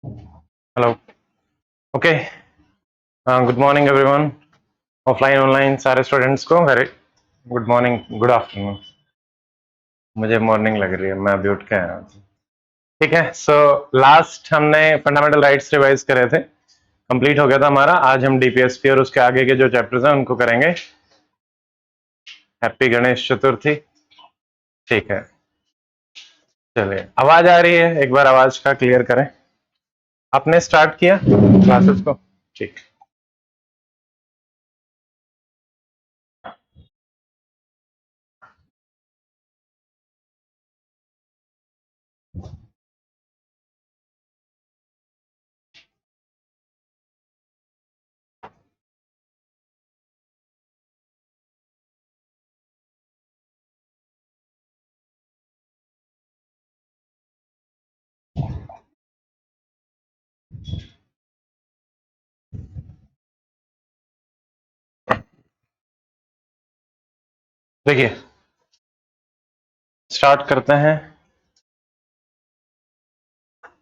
Hello. Okay. Good morning everyone. Offline online सारे students को very good morning, good afternoon. मुझे morning लग रही है, मैं अभी उठ के आया हूँ। ठीक है, सो लास्ट हमने फंडामेंटल राइट्स रिवाइज करे थे, कंप्लीट हो गया था हमारा। आज हम डीपीएसपी और उसके आगे के जो चैप्टर्स हैं उनको करेंगे। हैप्पी गणेश चतुर्थी। ठीक है, चलिए। आवाज आ रही है? एक बार आवाज का क्लियर करें। आपने स्टार्ट किया क्लासेस को? ठीक। देखिए, स्टार्ट करते हैं।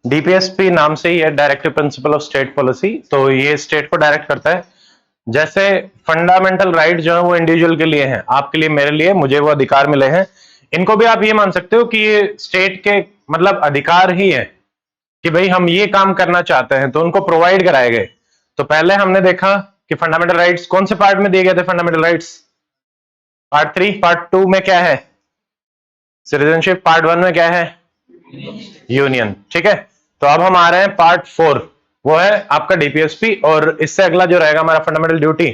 डीपीएसपी नाम से ही है, directive principle of state policy. तो ये स्टेट को डायरेक्ट करता है। जैसे फंडामेंटल राइट जो है वो इंडिविजुअल के लिए हैं, आपके लिए, मेरे लिए, मुझे वो अधिकार मिले हैं। इनको भी आप ये मान सकते हो कि ये स्टेट के मतलब अधिकार ही है कि भाई हम ये काम करना चाहते हैं तो उनको प्रोवाइड कराए गए। तो पहले हमने देखा कि फंडामेंटल राइट्स कौन से पार्ट में दिए गए थे। फंडामेंटल राइट्स पार्ट 3, पार्ट 2 में क्या है? सिटीजनशिप। पार्ट 1 में क्या है? यूनियन। ठीक है, तो अब हम आ रहे हैं पार्ट 4, वो है आपका डीपीएसपी। और इससे अगला जो रहेगा हमारा फंडामेंटल ड्यूटी,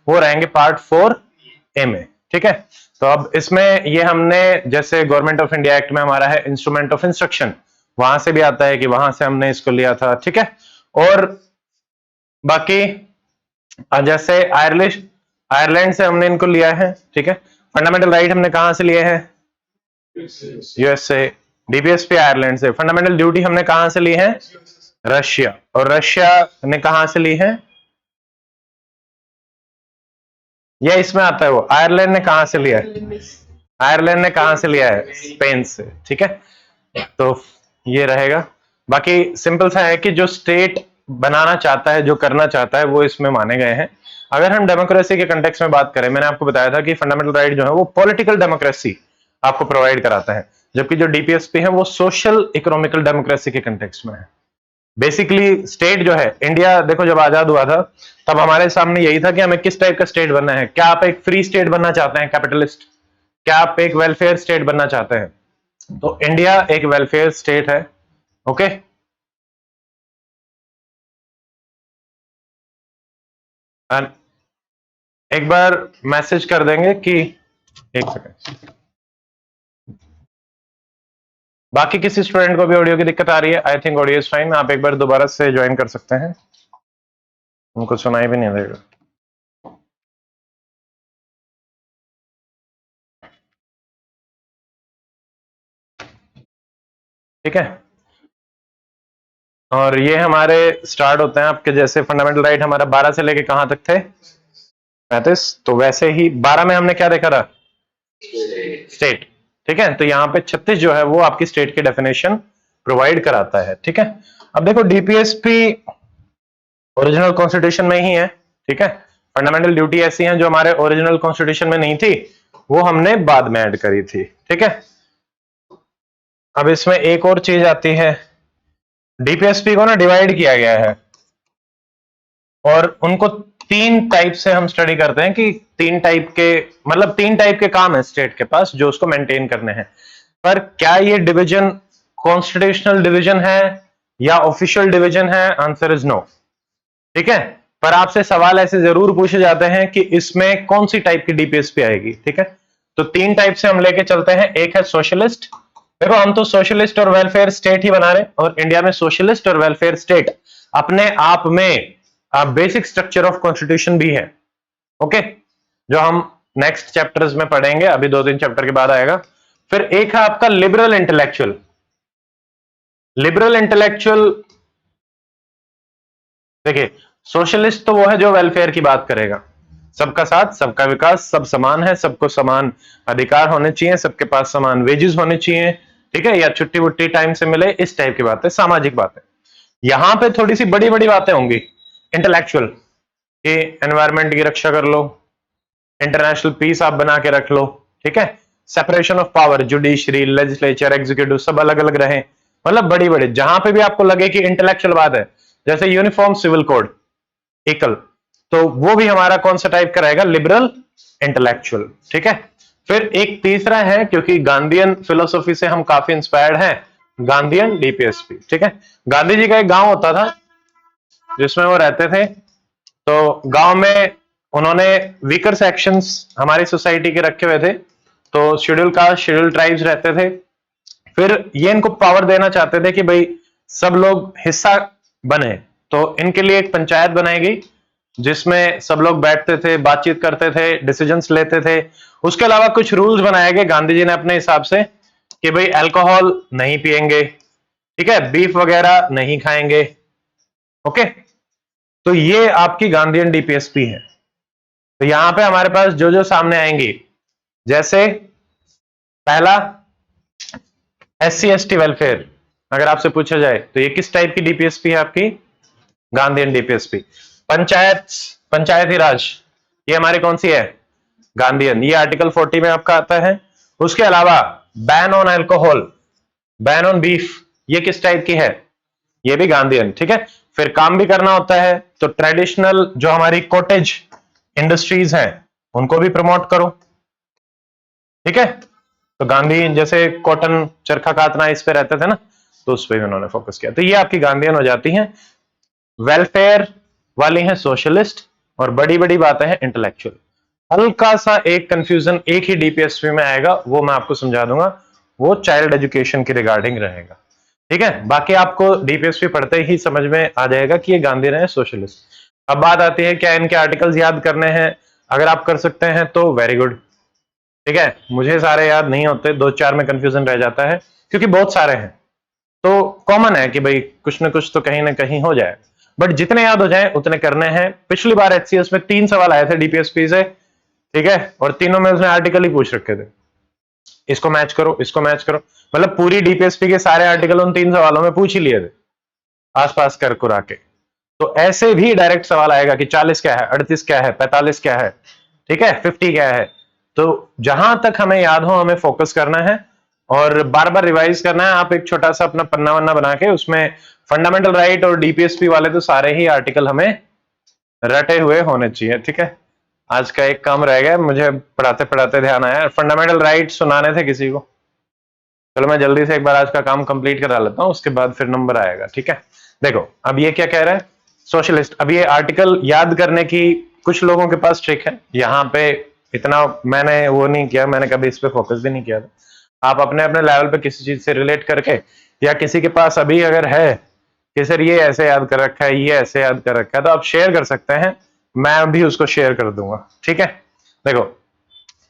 वो रहेंगे पार्ट 4A में। ठीक है, तो अब इसमें ये हमने जैसे गवर्नमेंट ऑफ इंडिया एक्ट में हमारा है इंस्ट्रूमेंट ऑफ इंस्ट्रक्शन, वहां से भी आता है कि वहां से हमने इसको लिया था। ठीक है, और बाकी जैसे आयरलैंड से हमने इनको लिया है। ठीक है, फंडामेंटल राइट हमने कहां से लिए हैं? यूएसए। डीपीएसपी आयरलैंड से। फंडामेंटल ड्यूटी हमने कहां से ली है? रशिया। और रशिया ने कहां से ली है? यह इसमें आता है वो। आयरलैंड ने कहां से लिया है? आयरलैंड ने कहां से लिया है? स्पेन से। ठीक है, तो ये रहेगा। बाकी सिंपल सा है कि जो स्टेट बनाना चाहता है, जो करना चाहता है, वो इसमें माने गए हैं। अगर हम डेमोक्रेसी के कंटेक्स्ट में बात करें, मैंने आपको बताया था कि फंडामेंटल राइट जो है वो पॉलिटिकल डेमोक्रेसी आपको प्रोवाइड कराता है, जबकि जो डीपीएसपी है वो सोशल इकोनॉमिकल डेमोक्रेसी के कंटेक्स्ट में है। बेसिकली स्टेट जो है, इंडिया देखो जब आजाद हुआ था तब हमारे सामने यही था कि हमें किस टाइप का स्टेट बनना है। क्या आप एक फ्री स्टेट बनना चाहते हैं, कैपिटलिस्ट? क्या आप एक वेलफेयर स्टेट बनना चाहते हैं? तो इंडिया एक वेलफेयर स्टेट है। ओके, एक बार मैसेज कर देंगे कि एक सेकंड। बाकी किसी स्टूडेंट को भी ऑडियो की दिक्कत आ रही है? I think audio is fine. आप एक बार दोबारा से ज्वाइन कर सकते हैं, उनको सुनाई भी नहीं देगा। ठीक है, और ये हमारे स्टार्ट होते हैं आपके जैसे फंडामेंटल राइट हमारा 12 से लेके कहां तक थे? 35। तो वैसे ही 12 में हमने क्या देखा था? स्टेट। ठीक है, तो यहाँ पे 36 जो है वो आपकी स्टेट की डेफिनेशन प्रोवाइड कराता है। ठीक है, अब देखो डीपीएसपी ओरिजिनल कॉन्स्टिट्यूशन में ही है। ठीक है, फंडामेंटल ड्यूटी ऐसी हैं जो हमारे ओरिजिनल कॉन्स्टिट्यूशन में नहीं थी, वो हमने बाद में ऐड करी थी। ठीक है, अब इसमें एक और चीज आती है, डीपीएसपी को ना डिवाइड किया गया है और उनको 3 टाइप से हम स्टडी करते हैं कि 3 टाइप के मतलब 3 टाइप के काम है स्टेट के पास जो उसको मेंटेन करने हैं। पर क्या ये डिवीजन कॉन्स्टिट्यूशनल डिवीजन है या ऑफिशियल डिवीजन है? Answer is no. ठीक है, पर आपसे सवाल ऐसे जरूर पूछे जाते हैं कि इसमें कौन सी टाइप की डीपीएसपी आएगी। ठीक है, तो 3 टाइप से हम लेके चलते हैं। एक है सोशलिस्ट। देखो हम तो सोशलिस्ट और वेलफेयर स्टेट ही बना रहे, और इंडिया में सोशलिस्ट और वेलफेयर स्टेट अपने आप में बेसिक स्ट्रक्चर ऑफ कॉन्स्टिट्यूशन भी है। ओके, जो हम नेक्स्ट चैप्टर्स में पढ़ेंगे, अभी 2-3 चैप्टर के बाद आएगा। फिर एक है आपका लिबरल इंटेलेक्चुअल। लिबरल इंटेलेक्चुअल, देखिए सोशलिस्ट तो वो है जो वेलफेयर की बात करेगा, सबका साथ सबका विकास, सब समान है, सबको समान अधिकार होने चाहिए, सबके पास समान वेजेस होने चाहिए। ठीक है, या छुट्टी वुट्टी टाइम से मिले, इस टाइप की बात है, सामाजिक बात है। यहां पे थोड़ी सी बड़ी बड़ी बातें होंगी इंटेलेक्चुअल, कि एनवायरमेंट की रक्षा कर लो, इंटरनेशनल पीस आप बना के रख लो, ठीक है, separation of power, judiciary, legislature, executive सब अलग अलग रहे, मतलब बड़ी बड़ी जहां पे भी आपको लगे कि इंटेलेक्चुअल बात है, जैसे यूनिफॉर्म सिविल कोड एकल, तो वो भी हमारा कौन सा टाइप का रहेगा, लिबरल इंटेलेक्चुअल, ठीक है। फिर एक तीसरा है, क्योंकि गांधीयन फिलोसॉफी से हम काफी इंस्पायर्ड हैं, गांधीयन डीपीएसपी, ठीक है। गांधी जी का एक गांव होता था जिसमें वो रहते थे, तो गांव में उन्होंने वीकर सेक्शंस हमारी सोसाइटी के रखे हुए थे, तो शेड्यूल कास्ट, शेड्यूल ट्राइब्स रहते थे। फिर ये इनको पावर देना चाहते थे कि भाई सब लोग हिस्सा बने, तो इनके लिए एक पंचायत बनाई गई जिसमें सब लोग बैठते थे, बातचीत करते थे, डिसीजंस लेते थे। उसके अलावा कुछ रूल्स बनाए गए गांधी जी ने अपने हिसाब से, कि भाई अल्कोहल नहीं पिएंगे, ठीक है, बीफ वगैरह नहीं खाएंगे, ओके। तो ये आपकी गांधीयन डीपीएसपी है। तो यहां पे हमारे पास जो जो सामने आएंगी, जैसे पहला एससी एसटी वेलफेयर, अगर आपसे पूछा जाए तो ये किस टाइप की डीपीएसपी है आपकी, गांधीयन डीपीएसपी। पंचायत, पंचायती राज, ये हमारी कौन सी है, गांधीयन, ये आर्टिकल 40 में आपका आता है। उसके अलावा ban on alcohol, ban on beef, ये किस टाइप की है, ये भी गांधीयन, ठीक है। फिर काम भी करना होता है, तो ट्रेडिशनल जो हमारी कॉटेज इंडस्ट्रीज हैं उनको भी प्रमोट करो, ठीक है। तो गांधी जैसे कॉटन, चरखा कातना, इस पे रहते थे ना, तो उस पर भी उन्होंने फोकस किया, तो ये आपकी गांधीयन हो जाती हैं। वेलफेयर वाली हैं सोशलिस्ट, और बड़ी बड़ी बातें हैं इंटेलेक्चुअल। हल्का सा एक कंफ्यूजन एक ही डीपीएसपी में आएगा, वो मैं आपको समझा दूंगा, वो चाइल्ड एजुकेशन के रिगार्डिंग रहेगा, ठीक है। बाकी आपको डीपीएसपी पढ़ते ही समझ में आ जाएगा कि ये गांधी है सोशलिस्ट। अब बात आती है क्या इनके आर्टिकल्स याद करने हैं, अगर आप कर सकते हैं तो वेरी गुड, ठीक है। मुझे सारे याद नहीं होते, दो चार में कंफ्यूजन रह जाता है क्योंकि बहुत सारे हैं, तो कॉमन है कि भाई कुछ ना कहीं हो जाए, बट जितने याद हो जाए उतने करने हैं। पिछली बार एचसीएस में 3 सवाल आए थे डीपीएसपी से, ठीक है, और तीनों में उसने आर्टिकल ही पूछ रखे थे, इसको मैच करो, इसको मैच करो, मतलब पूरी डीपीएसपी के सारे आर्टिकल उन 3 सवालों में पूछ ही लिए थे आसपास कर कुरा के। तो ऐसे भी डायरेक्ट सवाल आएगा कि 40 क्या है, 38 क्या है, 45 क्या है, ठीक है, 50 क्या है। तो जहां तक हमें याद हो हमें फोकस करना है और बार बार रिवाइज करना है। आप एक छोटा सा अपना पन्ना वन्ना बना के उसमें फंडामेंटल राइट और डीपीएसपी वाले तो सारे ही आर्टिकल हमें रटे हुए होने चाहिए, ठीक है। आज का एक काम रह गया, मुझे पढ़ाते पढ़ाते ध्यान आया, फंडामेंटल राइट सुनाने थे किसी को। चलो मैं जल्दी से एक बार आज का काम कंप्लीट करा लेता हूं, उसके बाद फिर नंबर आएगा, ठीक है। देखो अब ये क्या कह रहा है, सोशलिस्ट। अब ये आर्टिकल याद करने की कुछ लोगों के पास ट्रिक है, यहाँ पे इतना मैंने वो नहीं किया, मैंने कभी इस पे फोकस भी नहीं किया था। आप अपने अपने लेवल पे किसी चीज से रिलेट करके, या किसी के पास अभी अगर है कि सर ये ऐसे याद कर रखा है, ये ऐसे याद कर रखा है, तो आप शेयर कर सकते हैं, मैं भी उसको शेयर कर दूंगा, ठीक है। देखो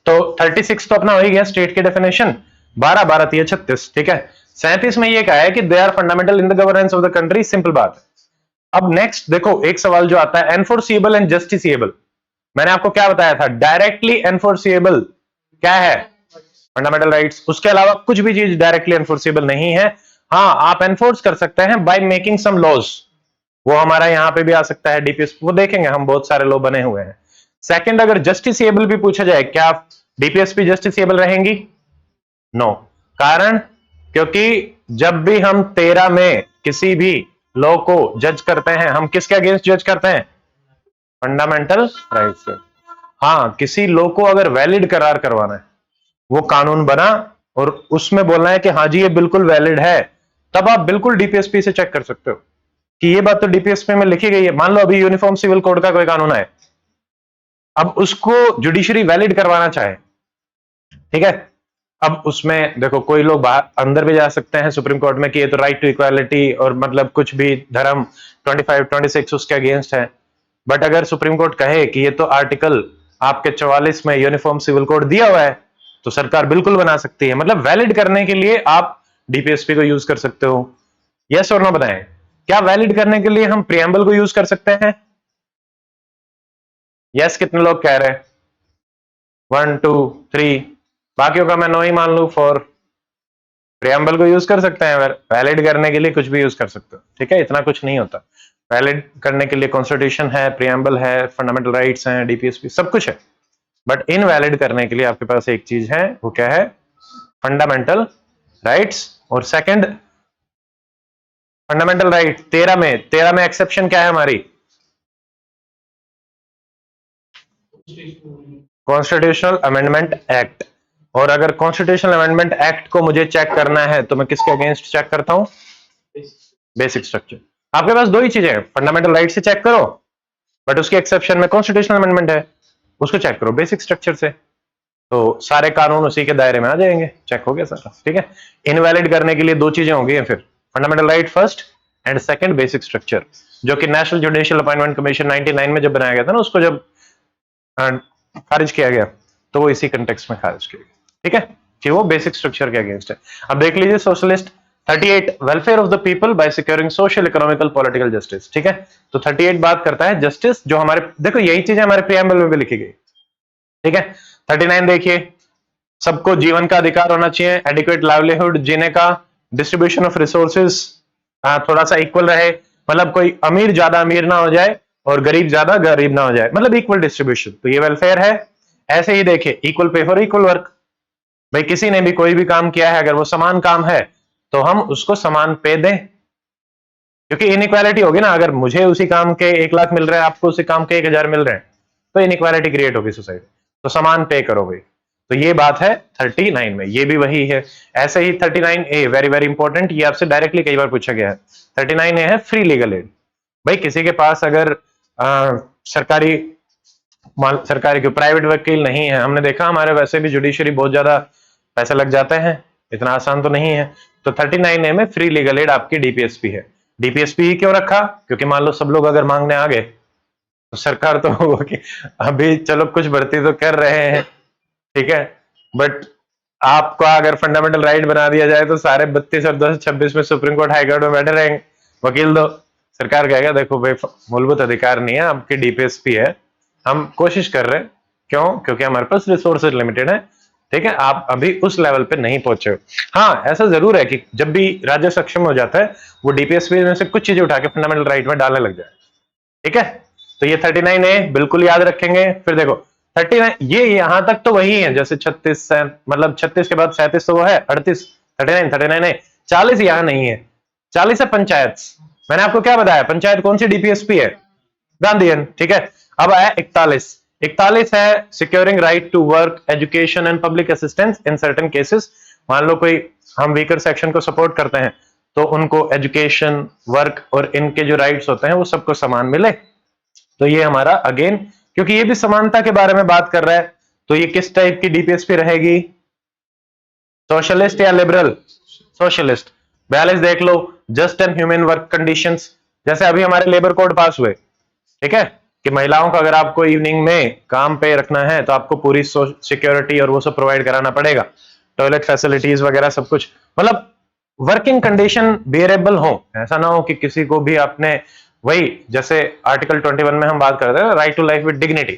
तो 36 तो अपना हो ही गया स्टेट की डेफिनेशन, 12 12 3 36, ठीक है। 37 में ये कहा है कि they are fundamental in the governance of the country, simple बात है। अब नेक्स्ट देखो एक सवाल जो आता है, एनफोर्सिएबल एंड जस्टिसिएबल, मैंने आपको क्या बताया था, डायरेक्टली एनफोर्सिएबल क्या है, फंडामेंटल राइट्स, उसके अलावा कुछ भी चीज डायरेक्टली एनफोर्सिएबल नहीं है। हाँ आप एनफोर्स कर सकते हैं बाय मेकिंग सम लॉज, वो हमारा यहां पे भी आ सकता है डीपीएस, वो देखेंगे हम, बहुत सारे लॉ बने हुए हैं। सेकंड, अगर जस्टिसिएबल भी पूछा जाए, क्या डीपीएसपी जस्टिसिएबल रहेंगी, नो। कारण, क्योंकि जब भी हम 13 में किसी भी लॉ को जज करते हैं, हम किसके अगेंस्ट जज करते हैं, फंडामेंटल राइट्स पे। हाँ किसी लॉ को अगर वैलिड करार करवाना है, वो कानून बना और उसमें बोलना है कि हाँ जी ये बिल्कुल वैलिड है, तब आप बिल्कुल डीपीएसपी से चेक कर सकते हो कि ये बात तो डीपीएसपी में लिखी गई है। मान लो अभी यूनिफॉर्म सिविल कोड का कोई कानून है, अब उसको जुडिशरी वैलिड करवाना चाहे, ठीक है, अब उसमें देखो कोई लोग बाहर अंदर भी जा सकते हैं सुप्रीम कोर्ट में कि ये तो राइट टू इक्वालिटी और मतलब कुछ भी धर्म 25 26 उसके अगेंस्ट है। बट अगर सुप्रीम कोर्ट कहे कि ये तो आर्टिकल आपके 44 में यूनिफॉर्म सिविल कोड दिया हुआ है, तो सरकार बिल्कुल बना सकती है। मतलब वैलिड करने के लिए आप डीपीएसपी को यूज कर सकते हो। यस और नो बताएं, क्या वैलिड करने के लिए हम प्रियम्बल को यूज कर सकते हैं? यस कितने लोग कह रहे हैं, 1 2 3, बाकियों का मैं नो ही मान लू, 4 प्रियम्बल को यूज कर सकते हैं, वैलिड करने के लिए कुछ भी यूज कर सकते हो, ठीक है, इतना कुछ नहीं होता। वैलिड करने के लिए कॉन्स्टिट्यूशन है, प्रियम्बल है, फंडामेंटल राइट्स हैं, डीपीएसपी सब कुछ है, बट इनवैलिड करने के लिए आपके पास एक चीज है, वो क्या है? Fundamental rights. और सेकंड फंडामेंटल राइट 13 में एक्सेप्शन क्या है हमारी? Constitutional amendment act. और अगर कॉन्स्टिट्यूशनल अमेंडमेंट एक्ट को मुझे चेक करना है तो मैं किसके अगेंस्ट चेक करता हूं? Basic structure. आपके पास दो ही चीजें हैं, फंडामेंटल राइट से चेक करो, बट उसके एक्सेप्शन में कॉन्स्टिट्यूशनल अमेंडमेंट है, उसको चेक करो बेसिक स्ट्रक्चर से, तो सारे कानून उसी के दायरे में आ जाएंगे, चेक हो गया सारा, ठीक है। इनवैलिड करने के लिए दो चीजें होंगी फिर, fundamental right first and second basic structure, जो कि नेशनल जुडिशियल अपॉइंटमेंट कमीशन 99 में जब बनाया गया था ना, उसको जब खारिज किया गया तो वो इसी कंटेक्स्ट में खारिज किया गया, ठीक है, कि वो बेसिक स्ट्रक्चर के अगेंस्ट है। अब देख लीजिए socialist 38 welfare of the people by securing social economical political justice, ठीक है। तो 38 बात करता है जस्टिस, जो हमारे देखो यही चीजें हमारे प्रियम्बल में भी लिखी गई, ठीक है। 39 देखिए, सबको जीवन का अधिकार होना चाहिए, एडिक्वेट लाइवलीहुड जीने का, डिस्ट्रीब्यूशन ऑफ रिसोर्सेज थोड़ा सा इक्वल रहे, मतलब कोई अमीर ज्यादा अमीर ना हो जाए और गरीब ज्यादा गरीब ना हो जाए, मतलब इक्वल डिस्ट्रीब्यूशन, तो ये वेलफेयर है। ऐसे ही देखिए, equal pay for equal work, भाई किसी ने भी कोई भी काम किया है, अगर वो समान काम है तो हम उसको समान पे दें, क्योंकि इनइक्वालिटी होगी ना, अगर मुझे उसी काम के 1 लाख मिल रहे हैं, आपको उसी काम के 1,000 मिल रहे हैं, तो इनइक्वालिटी क्रिएट होगी सोसाइटी, तो समान पे करो भाई। तो ये बात है 39 में, ये भी वही है। ऐसे ही 39A वेरी वेरी इंपॉर्टेंट, ये आपसे डायरेक्टली कई बार पूछा गया है। 39A है फ्री लीगल एड, भाई किसी के पास अगर सरकारी सरकारी के प्राइवेट वकील नहीं है, हमने देखा हमारे वैसे भी जुडिशरी बहुत ज्यादा पैसे लग जाते हैं, इतना आसान तो नहीं है, तो 39A में फ्री लीगल एड आपकी डीपीएसपी है। डीपीएसपी ही क्यों रखा? क्योंकि मान लो सब लोग अगर मांगने आ गए तो सरकार तो अभी चलो कुछ भर्ती तो कर रहे हैं, ठीक है, बट आपका अगर फंडामेंटल राइट बना दिया जाए तो सारे 32 और 226 में सुप्रीम कोर्ट हाई कोर्ट में बैठे रहेंगे, वकील दो, सरकार कहेगा देखो भाई मूलभूत अधिकार नहीं है, आपकी डीपीएसपी है, हम कोशिश कर रहे हैं, क्यों? क्योंकि हमारे पास रिसोर्सेज लिमिटेड है, ठीक है, आप अभी उस लेवल पे नहीं पहुंचे हो। हाँ ऐसा जरूर है कि जब भी राज्य सक्षम हो जाता है, वो डीपीएसपी में से कुछ चीजें उठा के फंडामेंटल राइट में डालने लग जाए, ठीक है। तो ये 39A बिल्कुल याद रखेंगे। फिर देखो 39, ये यहां तक तो वही है, जैसे 36 मतलब 36 के बाद 37 तो वो है, 38 39A 40 यहां नहीं है, 40 है पंचायत। मैंने आपको क्या बताया, पंचायत कौन सी डीपीएसपी है? गांधीयन, ठीक है। अब आया 41, 41 है securing right to work education and public assistance in certain cases. मान लो कोई हम वीकर सेक्शन को सपोर्ट करते हैं, तो उनको एजुकेशन वर्क और इनके जो राइट्स होते हैं वो सबको समान मिले, तो ये हमारा अगेन, क्योंकि ये भी समानता के बारे में बात कर रहा है, तो ये किस टाइप की डीपीएसपी रहेगी? सोशलिस्ट या लिबरल? सोशलिस्ट। 42 देख लो, just and human work conditions, जैसे अभी हमारे लेबर कोड पास हुए, ठीक है, कि महिलाओं को अगर आपको इवनिंग में काम पे रखना है तो आपको पूरी सिक्योरिटी और वो सब प्रोवाइड कराना पड़ेगा, टॉयलेट फैसिलिटीज वगैरह सब कुछ, मतलब वर्किंग कंडीशन बियरेबल हो, ऐसा ना हो कि किसी को भी आपने, वही जैसे आर्टिकल 21 में हम बात करते हैं right to life with dignity,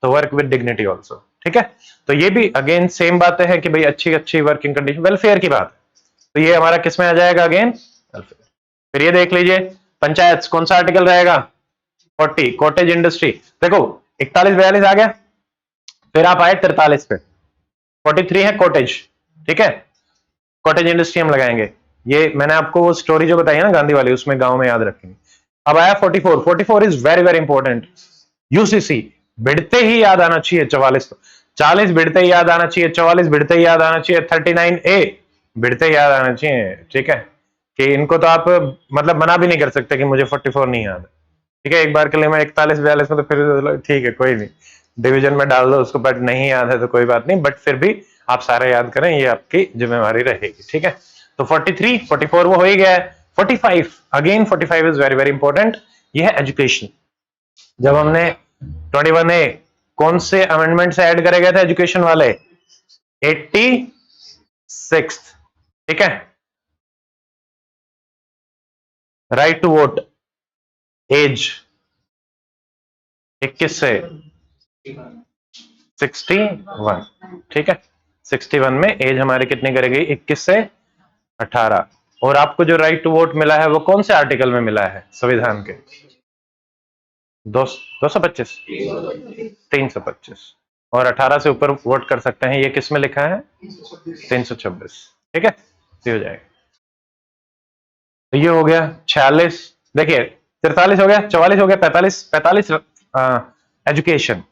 तो वर्क विद डिग्निटी ऑल्सो, ठीक है। तो ये भी अगेन सेम बातें हैं कि भाई अच्छी अच्छी वर्किंग कंडीशन, वेलफेयर की बात, तो ये हमारा किस में आ जाएगा? Again welfare. फिर ये देख लीजिए पंचायत कौन सा आर्टिकल रहेगा? 40 कॉटेज इंडस्ट्री, देखो 41 42 आ गया, फिर आप आए 43 पे, 43 है कॉटेज, ठीक है, कॉटेज इंडस्ट्री हम लगाएंगे, ये मैंने आपको वो स्टोरी जो बताई है ना गांधी वाली, उसमें गांव में याद रखेंगे। अब आया 44, 44 is very very important, UCC भिड़ते ही याद आना चाहिए, 44 तो 40 भिड़ते ही याद आना चाहिए, 44 भिड़ते ही याद आना चाहिए, 39A भिड़ते ही याद आना चाहिए, ठीक है, कि इनको तो आप मतलब मना भी नहीं कर सकते कि मुझे 44 नहीं याद है, ठीक है। एक बार के लिए मैं 41 42 में तो फिर ठीक है कोई नहीं, डिवीजन में डाल दो उसको, बट नहीं याद है तो कोई बात नहीं, बट फिर भी आप सारे याद करें, ये आपकी जिम्मेवारी रहेगी, ठीक है। तो 43 44 वो हो ही गया है। 45 again 45 is very very important, ये है एजुकेशन। जब हमने 21A कौन से अमेंडमेंट से ऐड करे गए थे एजुकेशन वाले? 86, ठीक है। राइट टू वोट एज 21 से 61, ठीक है, 61 में एज हमारी कितनी करेगी? 21 से 18। और आपको जो राइट टू वोट मिला है वो कौन से आर्टिकल में मिला है संविधान के? 225, 325। और 18 से ऊपर वोट कर सकते हैं, ये किस में लिखा है? 326। ठीक है, ये हो जाएगा। तो ये हो गया 46, देखिए 43 हो गया, 44 हो गया, 45 एजुकेशन।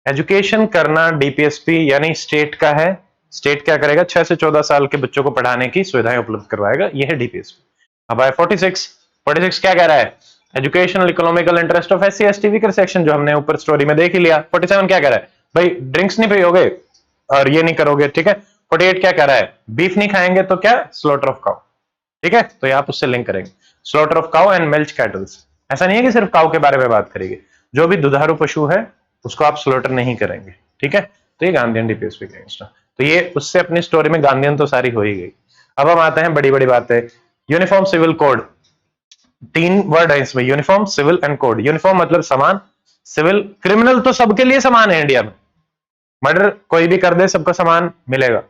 एजुकेशन करना डीपीएसपी यानी स्टेट का है। स्टेट क्या करेगा? 6 से 14 साल के बच्चों को पढ़ाने की सुविधाएं उपलब्ध करवाएगा, यह है डीपीएसपी। अब आए 46। 46 क्या कह रहा है? Educational economical interest of SC ST weaker section, जो हमने ऊपर स्टोरी में देख ही लिया। 47 क्या कह रहा है? भाई ड्रिंक्स नहीं पियोगे और ये नहीं करोगे, ठीक है। 48 क्या कह रहा है? बीफ नहीं खाएंगे तो क्या? Slaughter of cow. ठीक है, तो ये आप उससे लिंक करेंगे, slaughter of cow and milk kettles. ऐसा नहीं है कि सिर्फ काउ के बारे में बात करेंगे, जो भी दुधारू पशु है उसको आप स्लॉटर नहीं करेंगे। ठीक है, तो ये गांधीयन डीपीएसपी के अगेंस्ट। तो ये उससे अपनी स्टोरी में गांधीयन तो सारी हो ही गई। अब हम आते हैं बड़ी बड़ी बातें। यूनिफॉर्म सिविल कोड, 3 वर्ड है इसमें, uniform civil and code. Uniform मतलब समान, सिविल क्रिमिनल तो सबके लिए समान है इंडिया में, मर्डर कोई भी कर दे सबको समान मिलेगा।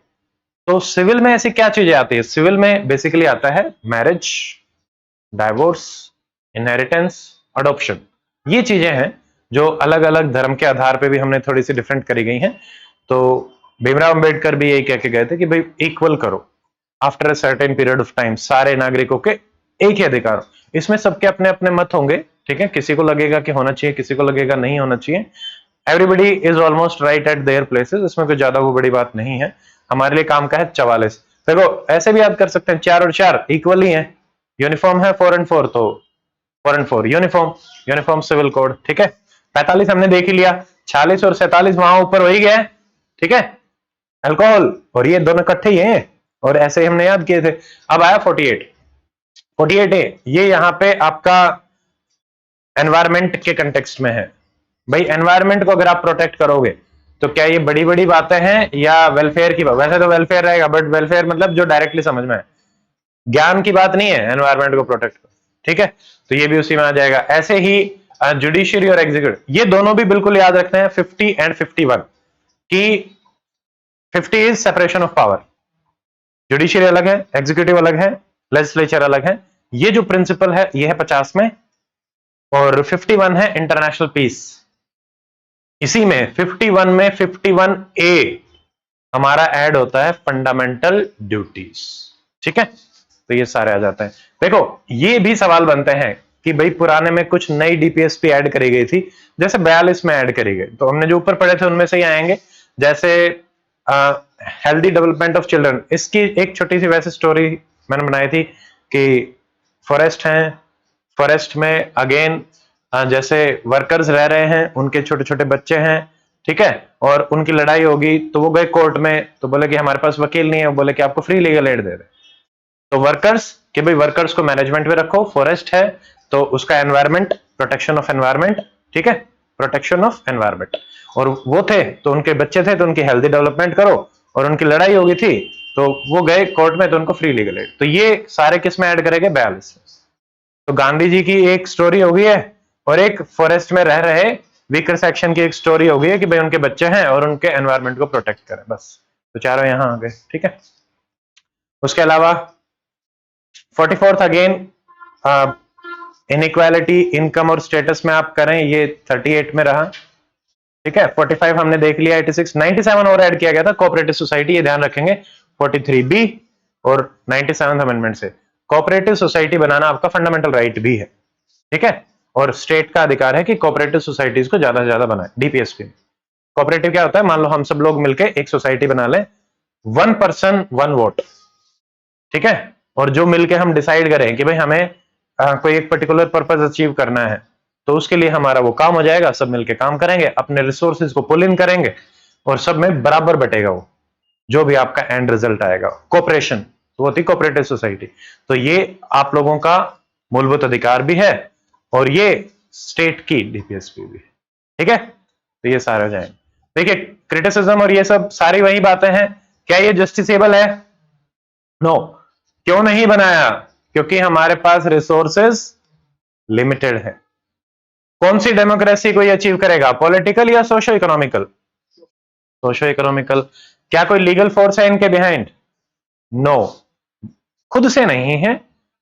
तो सिविल में ऐसी क्या चीजें आती है? सिविल में बेसिकली आता है मैरिज, डाइवोर्स, इनहेरिटेंस, अडॉप्शन। ये चीजें हैं जो अलग अलग धर्म के आधार पे भी हमने थोड़ी सी डिफरेंट करी गई हैं। तो भीमराव अंबेडकर भी यही कह के गए थे कि भाई इक्वल करो after a certain period of time, सारे नागरिकों के एक ही अधिकार। इसमें सबके अपने अपने मत होंगे, ठीक है, किसी को लगेगा कि होना चाहिए, किसी को लगेगा नहीं होना चाहिए। Everybody is almost right eight there places, इसमें कोई ज्यादा वो बड़ी बात नहीं है। हमारे लिए काम का है 44। देखो ऐसे भी याद कर सकते हैं, 4 और 4 इक्वल ही है। यूनिफॉर्म है 4 एंड 4, तो 4 and 4 uniform, uniform civil code. ठीक है, 45 हमने देख ही लिया, 46 और 47 वहां ऊपर हो ही गया। ठीक है, अल्कोहल और ये दोनों इकट्ठे ही हैं, और ऐसे ही हमने याद किए थे। अब आया 48। 48 है, ये यहाँ पे आपका एनवायरमेंट के कंटेक्स्ट में है। भाई एनवायरमेंट को अगर आप प्रोटेक्ट करोगे तो क्या ये बड़ी बड़ी बातें हैं या वेलफेयर की बात? वैसे तो वेलफेयर रहेगा, बट वेलफेयर मतलब जो डायरेक्टली समझ में है, ज्ञान की बात नहीं है एनवायरमेंट को प्रोटेक्ट करो। ठीक है, तो ये भी उसी में आ जाएगा। ऐसे ही जुडिशियरी और एग्जीक्यूटिव, ये दोनों भी बिल्कुल याद रखते हैं 50 एंड 51 की। 50 is separation of power, judiciary अलग है, एग्जीक्यूटिव अलग है, लेजिस्लेचर अलग है। ये जो प्रिंसिपल है ये है 50 में, और 51 है इंटरनेशनल पीस। इसी में 51 में 51 ए हमारा ऐड होता है फंडामेंटल ड्यूटीज। ठीक है, तो ये सारे आ जाते हैं। देखो ये भी सवाल बनते हैं कि भाई पुराने में कुछ नई डीपीएसपी ऐड करी गई थी, जैसे 42 में ऐड करी गई, तो हमने जो ऊपर पढ़े थे उनमें से ही आएंगे। जैसे हेल्दी डेवलपमेंट ऑफ चिल्ड्रन, इसकी एक छोटी सी वैसे स्टोरी मैंने बनाई थी कि फॉरेस्ट है, फॉरेस्ट में अगेन जैसे वर्कर्स रह रहे हैं, उनके छोटे छोटे बच्चे हैं, ठीक है, और उनकी लड़ाई होगी तो वो गए कोर्ट में, तो बोले कि हमारे पास वकील नहीं है, बोले कि आपको फ्री लीगल एड दे दे। तो वर्कर्स कि भाई वर्कर्स को मैनेजमेंट में रखो, फॉरेस्ट है तो उसका एनवायरमेंट, प्रोटेक्शन ऑफ एनवायरमेंट, ठीक है, प्रोटेक्शन ऑफ एनवायरमेंट। और वो थे तो उनके बच्चे थे तो उनकी हेल्दी डेवलपमेंट करो, और उनकी लड़ाई होगी थी तो वो गए कोर्ट में तो उनको फ्री लीगल एड। तो ये सारे किस में ऐड करेंगे? 42। तो गांधी जी की एक स्टोरी हो गई है, और एक फॉरेस्ट में रह रहे वीकर सेक्शन की एक स्टोरी हो गई है कि भाई उनके बच्चे हैं और उनके एनवायरमेंट को प्रोटेक्ट करें, बस। तो चारों यहां आ गए। ठीक है, उसके अलावा 44th अगेन इनइक्वालिटी इनकम और स्टेटस में आप करें, ये 38 में रहा। ठीक है, 45 हमने देख लिया, 86, 97 और ऐड किया गया था, कोऑपरेटिव सोसाइटी, ये ध्यान रखेंगे 43B और 97th अमेंडमेंट से। कोऑपरेटिव सोसाइटी बनाना आपका फंडामेंटल राइट भी है, ठीक है, और स्टेट का अधिकार है कि कोऑपरेटिव सोसाइटीज को ज्यादा से ज्यादा बनाए। डीपीएसपी कोऑपरेटिव क्या होता है? मान लो हम सब लोग मिलकर एक सोसाइटी बना लें, 1 पर्सन 1 वोट, ठीक है, और जो मिलके हम डिसाइड करें कि भाई हमें कोई एक पर्टिकुलर पर्पस अचीव करना है, तो उसके लिए हमारा वो काम हो जाएगा, सब मिलके काम करेंगे, अपने रिसोर्सेज को पुल इन करेंगे और सब में बराबर बटेगा वो, जो भी आपका एंड रिजल्ट आएगा। कोऑपरेशन तो होती कोऑपरेटिव सोसाइटी। तो ये आप लोगों का मूलभूत अधिकार भी है और ये स्टेट की डीपीएसपी भी है। ठीक है, तो ये सारे हो जाएंगे। देखिए क्रिटिसिज्म और ये सब सारी वही बातें हैं। क्या ये जस्टिसेबल है? नो। क्यों नहीं बनाया? क्योंकि हमारे पास रिसोर्सेज लिमिटेड है। कौन सी डेमोक्रेसी को ये अचीव करेगा? पॉलिटिकल या सोशो इकोनॉमिकल? Socio economical. क्या कोई लीगल फोर्स है इनके बिहाइंड? नो। खुद से नहीं है,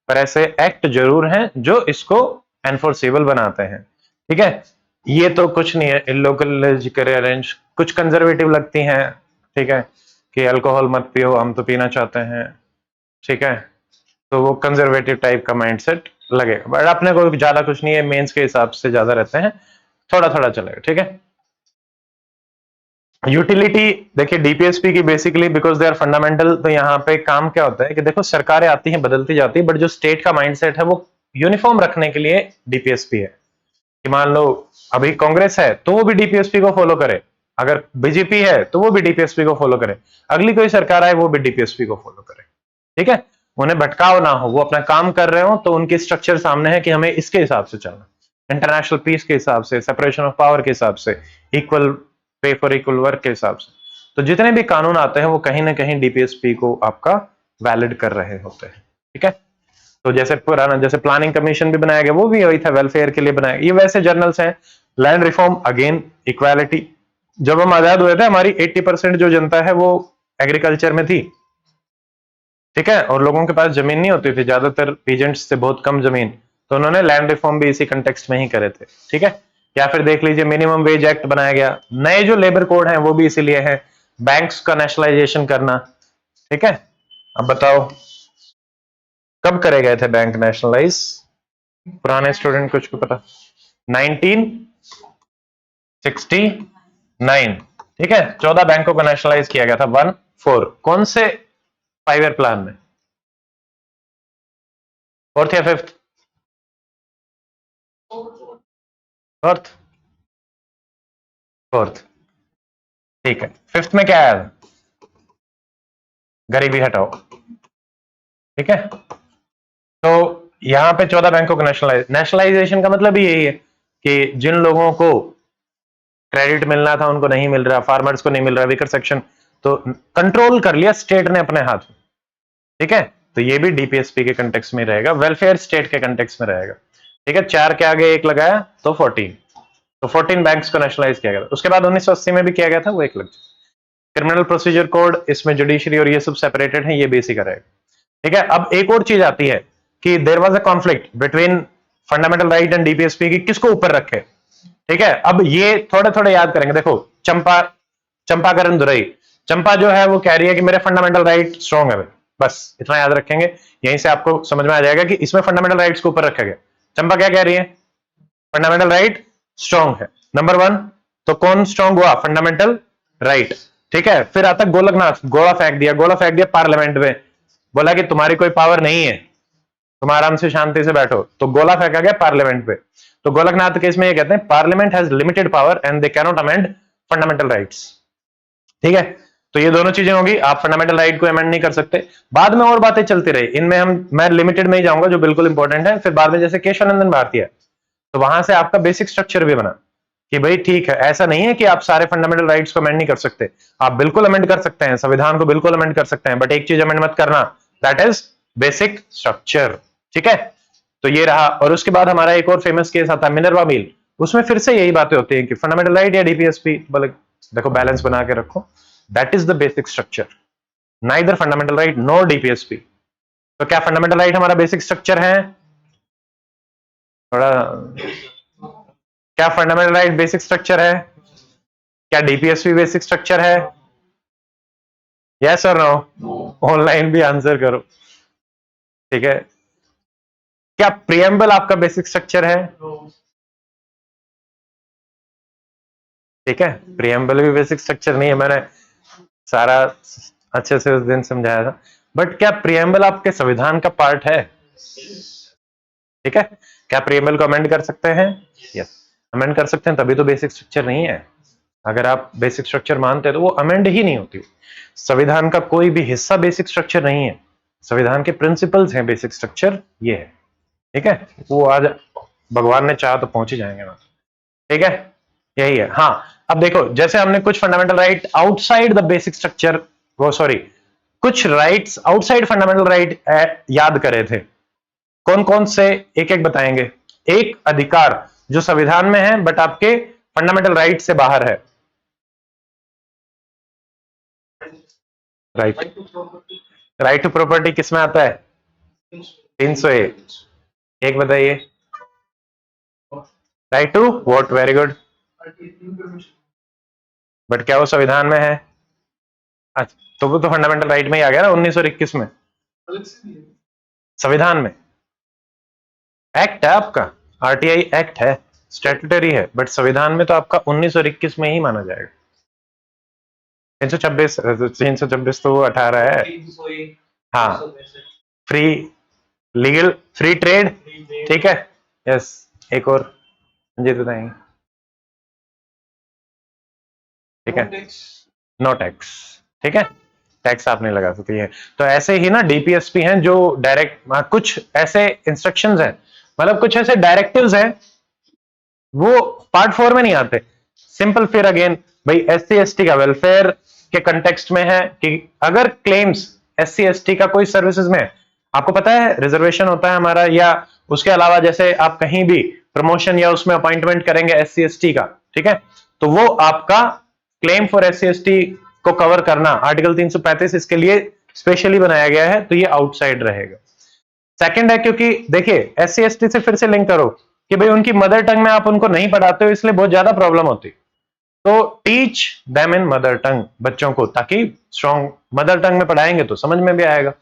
पर ऐसे एक्ट जरूर हैं जो इसको एनफोर्सेबल बनाते हैं। ठीक है, ये तो कुछ नहीं है, इल्लोकल करे अरेंज, कुछ कंजर्वेटिव लगती हैं। ठीक है, कि अल्कोहल मत पियो, हम तो पीना चाहते हैं। ठीक है, तो वो कंजर्वेटिव टाइप का माइंडसेट लगेगा, बट अपने को ज्यादा कुछ नहीं है, मेंस के हिसाब से ज्यादा रहते हैं, थोड़ा थोड़ा चलेगा। ठीक है, यूटिलिटी देखिए डीपीएसपी की basically because they are fundamental. तो यहाँ पे काम क्या होता है कि देखो सरकारें आती हैं बदलती जाती है, बट जो स्टेट का माइंडसेट है वो यूनिफॉर्म रखने के लिए डीपीएसपी है। कि मान लो अभी कांग्रेस है तो वो भी डीपीएसपी को फॉलो करे, अगर बीजेपी है तो वो भी डीपीएसपी को फॉलो करे, अगली कोई सरकार आए वो भी डीपीएसपी को फॉलो करे। ठीक है, उन्हें भटकाव ना हो, वो अपना काम कर रहे हो तो उनकी स्ट्रक्चर सामने है कि हमें इसके हिसाब से चलना, इंटरनेशनल पीस के हिसाब से, सेपरेशन ऑफ पावर के हिसाब से, equal pay for equal work के हिसाब से। तो जितने भी कानून आते हैं वो कहीं ना कहीं डीपीएसपी को आपका वैलिड कर रहे होते हैं। ठीक है, तो जैसे पुराना जैसे प्लानिंग कमीशन भी बनाया गया वो भी वही था, वेलफेयर के लिए बनाया। ये वैसे जर्नल्स हैं, लैंड रिफॉर्म अगेन इक्वालिटी। जब हम आजाद हुए थे हमारी 80% जो जनता है वो एग्रीकल्चर में थी। ठीक है, और लोगों के पास जमीन नहीं होती थी, ज्यादातर पीजेंट्स से बहुत कम जमीन, तो उन्होंने लैंड रिफॉर्म भी इसी कंटेक्स्ट में ही करे थे। ठीक है, या फिर देख लीजिए मिनिमम वेज एक्ट बनाया गया, नए जो लेबर कोड हैं वो भी इसीलिए है, बैंक्स का नेशनलाइजेशन करना। ठीक है, अब बताओ कब करे गए थे बैंक नेशनलाइज? पुराने स्टूडेंट कुछ को पता? 1969। ठीक है, 14 बैंकों को नेशनलाइज किया गया था, 1-4। कौन से 5 ईयर प्लान में? फोर्थ या फिफ्थ? Fourth, fourth. ठीक है, फिफ्थ में क्या है? गरीबी हटाओ। ठीक है, तो यहां पे 14 बैंकों को नेशनलाइजेशन का मतलब ही यही है कि जिन लोगों को क्रेडिट मिलना था उनको नहीं मिल रहा, फार्मर्स को नहीं मिल रहा, वीकर सेक्शन, तो कंट्रोल कर लिया स्टेट ने अपने हाथ में। ठीक है, तो ये भी डीपीएसपी के कंटेक्स्ट में रहेगा, वेलफेयर स्टेट के कंटेक्स्ट में रहेगा। ठीक है, 4 के आगे 1 लगाया तो 14, तो 14 बैंक्स को नेशनलाइज किया गया था। उसके बाद 1980 में भी किया गया था, वो 1 लग। क्रिमिनल प्रोसीजर कोड, इसमें जुडिशरी और ये सब सेपरेटेड है, ये बेसिक रहेगा। ठीक है, अब एक और चीज आती है कि there was a conflict between fundamental right and DPSP की किसको ऊपर रखे। ठीक है, अब ये थोड़े थोड़े याद करेंगे। देखो चंपा, चंपाकरण दुरई, चंपा जो है वो कह रही है कि मेरे फंडामेंटल राइट स्ट्रॉन्ग है, बस इतना याद रखेंगे, यहीं से आपको समझ में आ जाएगा कि इसमें फंडामेंटल राइट्स को ऊपर रखा गया। चंपा क्या कह रही है? फंडामेंटल राइट स्ट्रॉन्ग है, नंबर 1। तो कौन स्ट्रॉन्ग हुआ? Fundamental right. ठीक है, फिर आता गोलकनाथ, गोला फेंक दिया, गोला फेंक दिया पार्लियामेंट में, बोला कि तुम्हारी कोई पावर नहीं है, तुम आराम से शांति से बैठो, तो गोला फेंका गया पार्लियामेंट पे। तो गोलकनाथ केस में ये कहते हैं parliament has limited power and they cannot amend fundamental rights. ठीक है, तो ये दोनों चीजें होगी, आप फंडामेंटल राइट को अमेंड नहीं कर सकते। बाद में और बातें चलती रही, इनमें मैं लिमिटेड में ही जाऊंगा जो बिल्कुल इंपॉर्टेंट है। फिर बाद में जैसे केशवानंदन भारती है, तो वहां से आपका बेसिक स्ट्रक्चर भी बना कि भाई ठीक है, ऐसा नहीं है कि आप सारे फंडामेंटल राइट्स को अमेंड नहीं कर सकते, आप बिल्कुल अमेंड कर सकते हैं, संविधान को बिल्कुल अमेंड कर सकते हैं, बट एक चीज अमेंड मत करना, दैट इज बेसिक स्ट्रक्चर। ठीक है, तो ये रहा। और उसके बाद हमारा एक और फेमस केस आता है मिनर्वा मिल, उसमें फिर से यही बातें होती हैं कि फंडामेंटल राइट या डीपीएसपी, बोले देखो बैलेंस बना के रखो, that is the basic structure, neither fundamental right nor DPSP. तो क्या फंडामेंटल राइट हमारा बेसिक स्ट्रक्चर है? थोड़ा, क्या फंडामेंटल राइट बेसिक स्ट्रक्चर है? क्या डीपीएसपी बेसिक स्ट्रक्चर है? यस और नो? ऑनलाइन भी आंसर करो। ठीक है, क्या प्रियम्बल आपका बेसिक स्ट्रक्चर है? ठीक है, प्रियम्बल भी बेसिक स्ट्रक्चर नहीं है, मैंने सारा अच्छे से उस दिन समझाया था, बट क्या प्रियम्बल आपके संविधान का पार्ट है? ठीक है, क्या प्रियम्बल को अमेंड कर सकते हैं? यस, अमेंड कर सकते हैं, तभी तो बेसिक स्ट्रक्चर नहीं है। अगर आप बेसिक स्ट्रक्चर मानते हैं तो वो अमेंड ही नहीं होती। संविधान का कोई भी हिस्सा बेसिक स्ट्रक्चर नहीं है, संविधान के प्रिंसिपल्स हैं बेसिक स्ट्रक्चर, ये है। ठीक है, वो आज भगवान ने चाहा तो पहुंच ही जाएंगे ना। ठीक है, यही है। हाँ, अब देखो जैसे हमने कुछ fundamental right outside the basic structure, वो सॉरी, कुछ राइट्स आउटसाइड फंडामेंटल राइट याद करे थे, कौन कौन से एक एक बताएंगे। एक अधिकार जो संविधान में है बट आपके फंडामेंटल राइट से बाहर है। राइट, राइट टू प्रॉपर्टी किस में आता है? 301 एक बताइए। Right to vote, very good. But क्या वो संविधान में है? अच्छा, तो वो तो फंडामेंटल राइट में ही आ गया ना 1921 में, संविधान में। एक्ट है आपका, आरटीआई एक्ट है, स्टैट्यूटरी है, बट संविधान में तो आपका 1921 में ही माना जाएगा। 326 तो वो 18 है। हाँ, फ्री लीगल फ्री ट्रेड, ठीक है। यस, एक और जी बताएंगे, ठीक है। नो टैक्स, ठीक है, टैक्स आप नहीं लगा सकती है। तो ऐसे ही ना डीपीएसपी हैं जो डायरेक्ट, कुछ ऐसे इंस्ट्रक्शंस हैं, मतलब कुछ ऐसे डायरेक्टिव्स हैं, वो पार्ट 4 में नहीं आते। सिंपल, फिर अगेन भाई एससी एसटी का वेलफेयर के कंटेक्स्ट में है कि अगर क्लेम्स एससी एसटी का कोई सर्विसेज में, आपको पता है रिजर्वेशन होता है हमारा, या उसके अलावा जैसे आप कहीं भी प्रमोशन या उसमें अपॉइंटमेंट करेंगे एससी एसटी का, ठीक है, तो वो आपका क्लेम फॉर एससी एसटी को कवर करना आर्टिकल 335 इसके लिए स्पेशली बनाया गया है, तो ये आउटसाइड रहेगा। सेकंड है, क्योंकि देखिए एससी एसटी से फिर से लिंक करो कि भाई उनकी मदर टंग में आप उनको नहीं पढ़ाते हो, इसलिए बहुत ज्यादा प्रॉब्लम होती। तो teach them in mother tongue बच्चों को, ताकि स्ट्रॉन्ग मदर टंग में पढ़ाएंगे तो समझ में भी आएगा,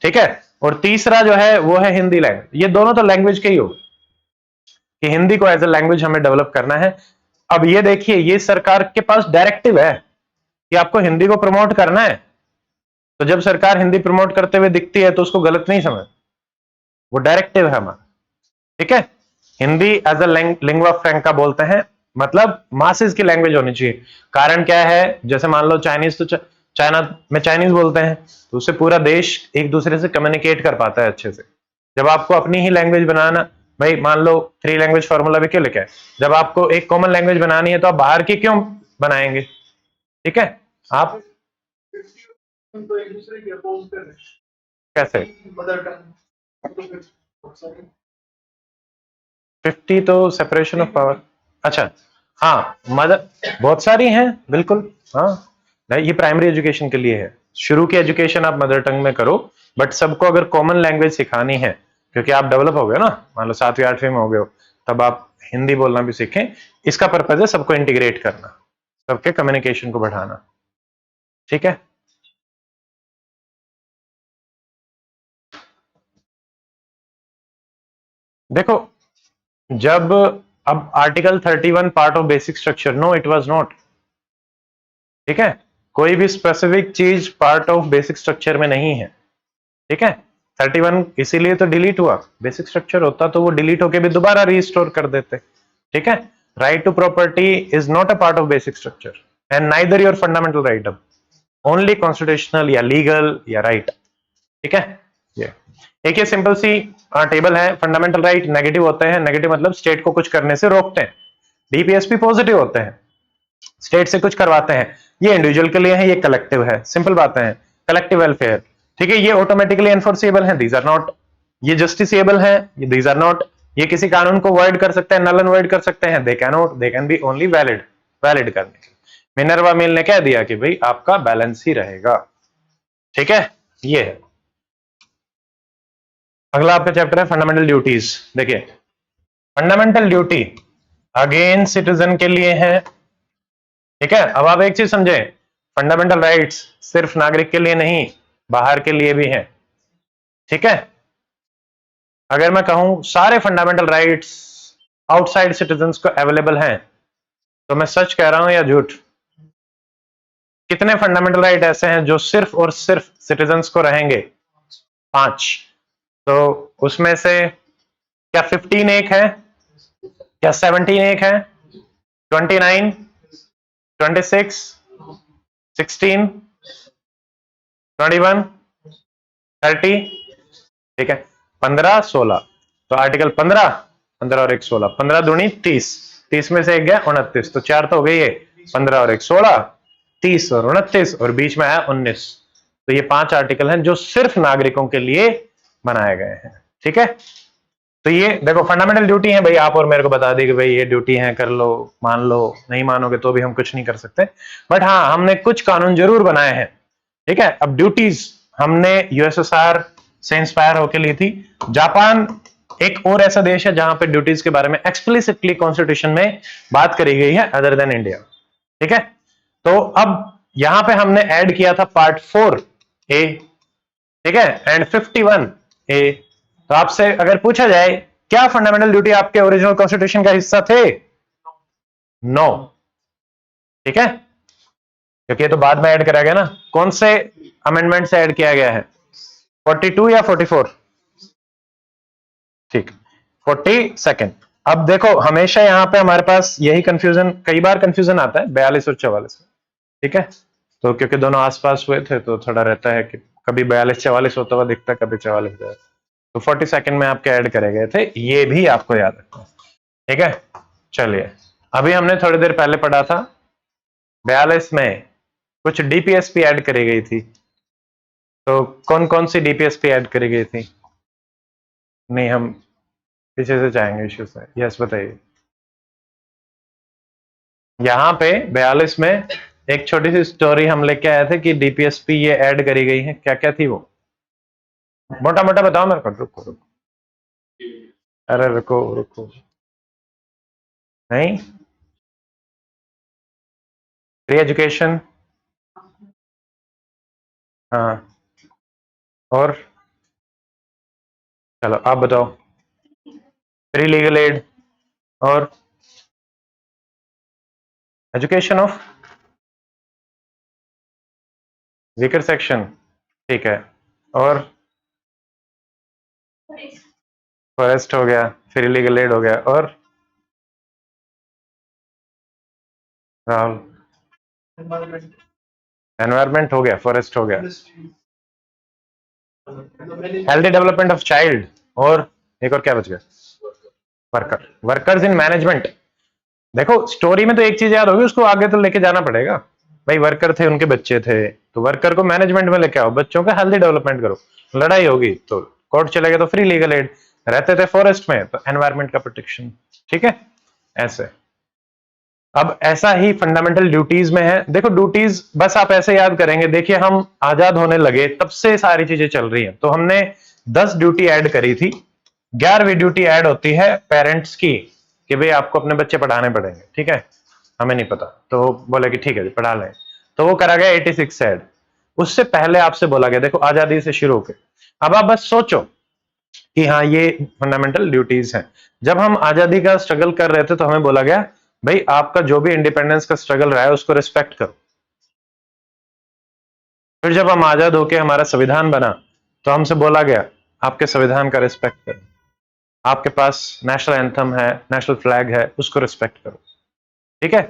ठीक है। और तीसरा जो है वो है हिंदी लैंग्वेज। ये दोनों तो लैंग्वेज के ही हो कि हिंदी को एज ए लैंग्वेज हमें डेवलप करना है। अब ये देखिए, ये सरकार के पास डायरेक्टिव है कि आपको हिंदी को प्रमोट करना है, तो जब सरकार हिंदी प्रमोट करते हुए दिखती है तो उसको गलत नहीं समझ, वो डायरेक्टिव है हमारा, ठीक है। हिंदी एज अ लिंग्वा फ्रैंका बोलते हैं, मतलब मासेस की लैंग्वेज होनी चाहिए। कारण क्या है, जैसे मान लो चाइनीज, तो चाइना में चाइनीज बोलते हैं, तो उससे पूरा देश एक दूसरे से कम्युनिकेट कर पाता है अच्छे से। जब आपको अपनी ही लैंग्वेज बनाना, भाई मान लो 3 लैंग्वेज फॉर्मूला भी क्यों लिखा है, जब आपको एक कॉमन लैंग्वेज बनानी है तो आप बाहर की क्यों बनाएंगे, ठीक है। आप कैसे 50 तो सेपरेशन ऑफ पावर, अच्छा। हाँ, मदर बहुत सारी हैं, बिल्कुल। हाँ, ये प्राइमरी एजुकेशन के लिए है, शुरू की एजुकेशन आप मदर टंग में करो, बट सबको अगर कॉमन लैंग्वेज सिखानी है, क्योंकि आप डेवलप हो गए ना, मान लो 7वीं 8वीं में हो गए हो, तब आप हिंदी बोलना भी सीखें। इसका पर्पज है सबको इंटीग्रेट करना, सबके कम्युनिकेशन को बढ़ाना, ठीक है। देखो, जब अब article 31 part of basic structure, no it was not, ठीक है। कोई भी स्पेसिफिक चीज पार्ट ऑफ बेसिक स्ट्रक्चर में नहीं है, ठीक है। 31 इसीलिए तो डिलीट हुआ, बेसिक स्ट्रक्चर होता तो वो डिलीट होके भी दोबारा रीस्टोर कर देते, ठीक है। Right to property is not a part of basic structure and neither your fundamental right, अब ओनली कॉन्स्टिट्यूशनल या लीगल या राइट, ठीक है। ये एक ये सिंपल सी टेबल है। फंडामेंटल राइट नेगेटिव होते हैं, नेगेटिव मतलब स्टेट को कुछ करने से रोकते हैं। डीपीएसपी पॉजिटिव होते हैं, स्टेट से कुछ करवाते हैं। ये इंडिविजुअल के लिए है, ये कलेक्टिव है, सिंपल बातें हैं, कलेक्टिव वेलफेयर, ठीक है। ये ऑटोमेटिकली एनफोर्सेबल है, दीज आर नॉट। ये जस्टिसेबल है, दीज आर नॉट। ये किसी कानून को वर्ड कर सकते हैं, नल एंड वर्ड कर सकते हैं, they can not, they can be only valid, valid करने के। मिनर्वा मिल ने कह दिया कि भाई आपका बैलेंस ही रहेगा, ठीक है। ये है। अगला आपका चैप्टर है फंडामेंटल ड्यूटीज। देखिए, फंडामेंटल ड्यूटी अगेन सिटीजन के लिए है, ठीक है। अब आप एक चीज समझे, फंडामेंटल राइट्स सिर्फ नागरिक के लिए नहीं, बाहर के लिए भी हैं, ठीक है। अगर मैं कहूं सारे फंडामेंटल राइट्स आउटसाइड सिटीजन्स को अवेलेबल हैं, तो मैं सच कह रहा हूं या झूठ? कितने फंडामेंटल राइट ऐसे हैं जो सिर्फ और सिर्फ सिटीजन्स को रहेंगे? 5। तो उसमें से क्या 15 एक है, क्या 17 एक है, 29, 26, 16, 21, 30, ठीक है, 15, 16। तो आर्टिकल 15, 15 और 1 16, 15 दूनी 30, 30 में से एक गया 29, तो 4 तो हो गई है, 15 और 1 16, 30 और 29, और बीच में आया 19। तो ये 5 आर्टिकल हैं जो सिर्फ नागरिकों के लिए बनाए गए हैं, ठीक है। तो ये देखो फंडामेंटल ड्यूटी है भाई, आप और मेरे को बता दी कि भाई ये ड्यूटी है, कर लो, मान लो, नहीं मानोगे तो भी हम कुछ नहीं कर सकते। बट हाँ, हमने कुछ कानून जरूर बनाए हैं, ठीक है। अब ड्यूटीज हमने यूएसएसआर से इंस्पायर होकर ली थी। जापान एक और ऐसा देश है जहां पे ड्यूटीज के बारे में एक्सप्लिसिटली कॉन्स्टिट्यूशन में बात करी गई है अदर देन इंडिया। ठीक है, तो अब यहां पे हमने ऐड किया था पार्ट 4A, ठीक है, एंड 51A। तो आपसे अगर पूछा जाए क्या फंडामेंटल ड्यूटी आपके ओरिजिनल कॉन्स्टिट्यूशन का हिस्सा थे? नो। ठीक है, क्योंकि ये तो बाद में ऐड करा गया ना। कौन से अमेंडमेंट से ऐड किया गया है? 42 या 44? ठीक, 42nd। अब देखो हमेशा यहाँ पे हमारे पास यही कंफ्यूजन, कई बार कंफ्यूजन आता है 42 और 44 में। ठीक है, तो क्योंकि दोनों आसपास हुए थे तो थोड़ा रहता है कि कभी 42-44 होता हुआ दिखता है, कभी 44 होता है। तो 42nd में आपके ऐड करे गए थे, ये भी आपको याद रखना। ठीक है, चलिए अभी हमने थोड़ी देर पहले पढ़ा था 42 में कुछ डीपीएसपी ऐड करी गई थी। तो कौन कौन सी डीपीएसपी ऐड करी गई थी? नहीं, हम पीछे से जाएंगे इश्यू से। यस, बताइए। यहाँ पे 42 में एक छोटी सी स्टोरी हम लेके आए थे कि डीपीएसपी ये ऐड करी गई है, क्या क्या थी वो? मोटा मोटा बताओ मेरे को। रुको रुको, अरे रुको रुको, नहीं, फ्री एजुकेशन, हाँ, और चलो आप बताओ। फ्री लीगल एड, और एजुकेशन ऑफ वीकर सेक्शन, ठीक है, और फॉरेस्ट हो गया, फ्री लीगल एड हो गया, और राहुल एनवायरमेंट हो गया, फॉरेस्ट हो गया, हेल्दी डेवलपमेंट ऑफ चाइल्ड, और एक और क्या बच गया? Worker, workers in management. देखो स्टोरी में तो एक चीज याद होगी, उसको आगे तो लेके जाना पड़ेगा। भाई वर्कर थे, उनके बच्चे थे, तो वर्कर को मैनेजमेंट में लेके आओ, बच्चों का हेल्दी डेवलपमेंट करो। लड़ाई होगी तो कोर्ट चले गए तो फ्री लीगल एड, रहते थे फॉरेस्ट में तो एनवायरमेंट का प्रोटेक्शन। ठीक है, ऐसे। अब ऐसा ही फंडामेंटल ड्यूटीज में है। देखो ड्यूटीज बस आप ऐसे याद करेंगे, देखिए हम आजाद होने लगे तब से सारी चीजें चल रही हैं, तो हमने 10 ड्यूटी ऐड करी थी। 11वीं ड्यूटी ऐड होती है पेरेंट्स की, कि भाई आपको अपने बच्चे पढ़ाने पड़ेंगे। ठीक है, हमें नहीं पता, तो बोले कि ठीक है जी पढ़ा लें, तो वो करा गया 86 ऐड। उससे पहले आपसे बोला गया, देखो आजादी से शुरू होकर अब आप बस सोचो कि हाँ ये फंडामेंटल ड्यूटीज हैं। जब हम आजादी का स्ट्रगल कर रहे थे तो हमें बोला गया भाई आपका जो भी इंडिपेंडेंस का स्ट्रगल रहा है उसको रिस्पेक्ट करो। फिर जब हम आजाद होके हमारा संविधान बना तो हमसे बोला गया आपके संविधान का रिस्पेक्ट करो, आपके पास नेशनल एंथम है, नेशनल फ्लैग है, उसको रिस्पेक्ट करो। ठीक है,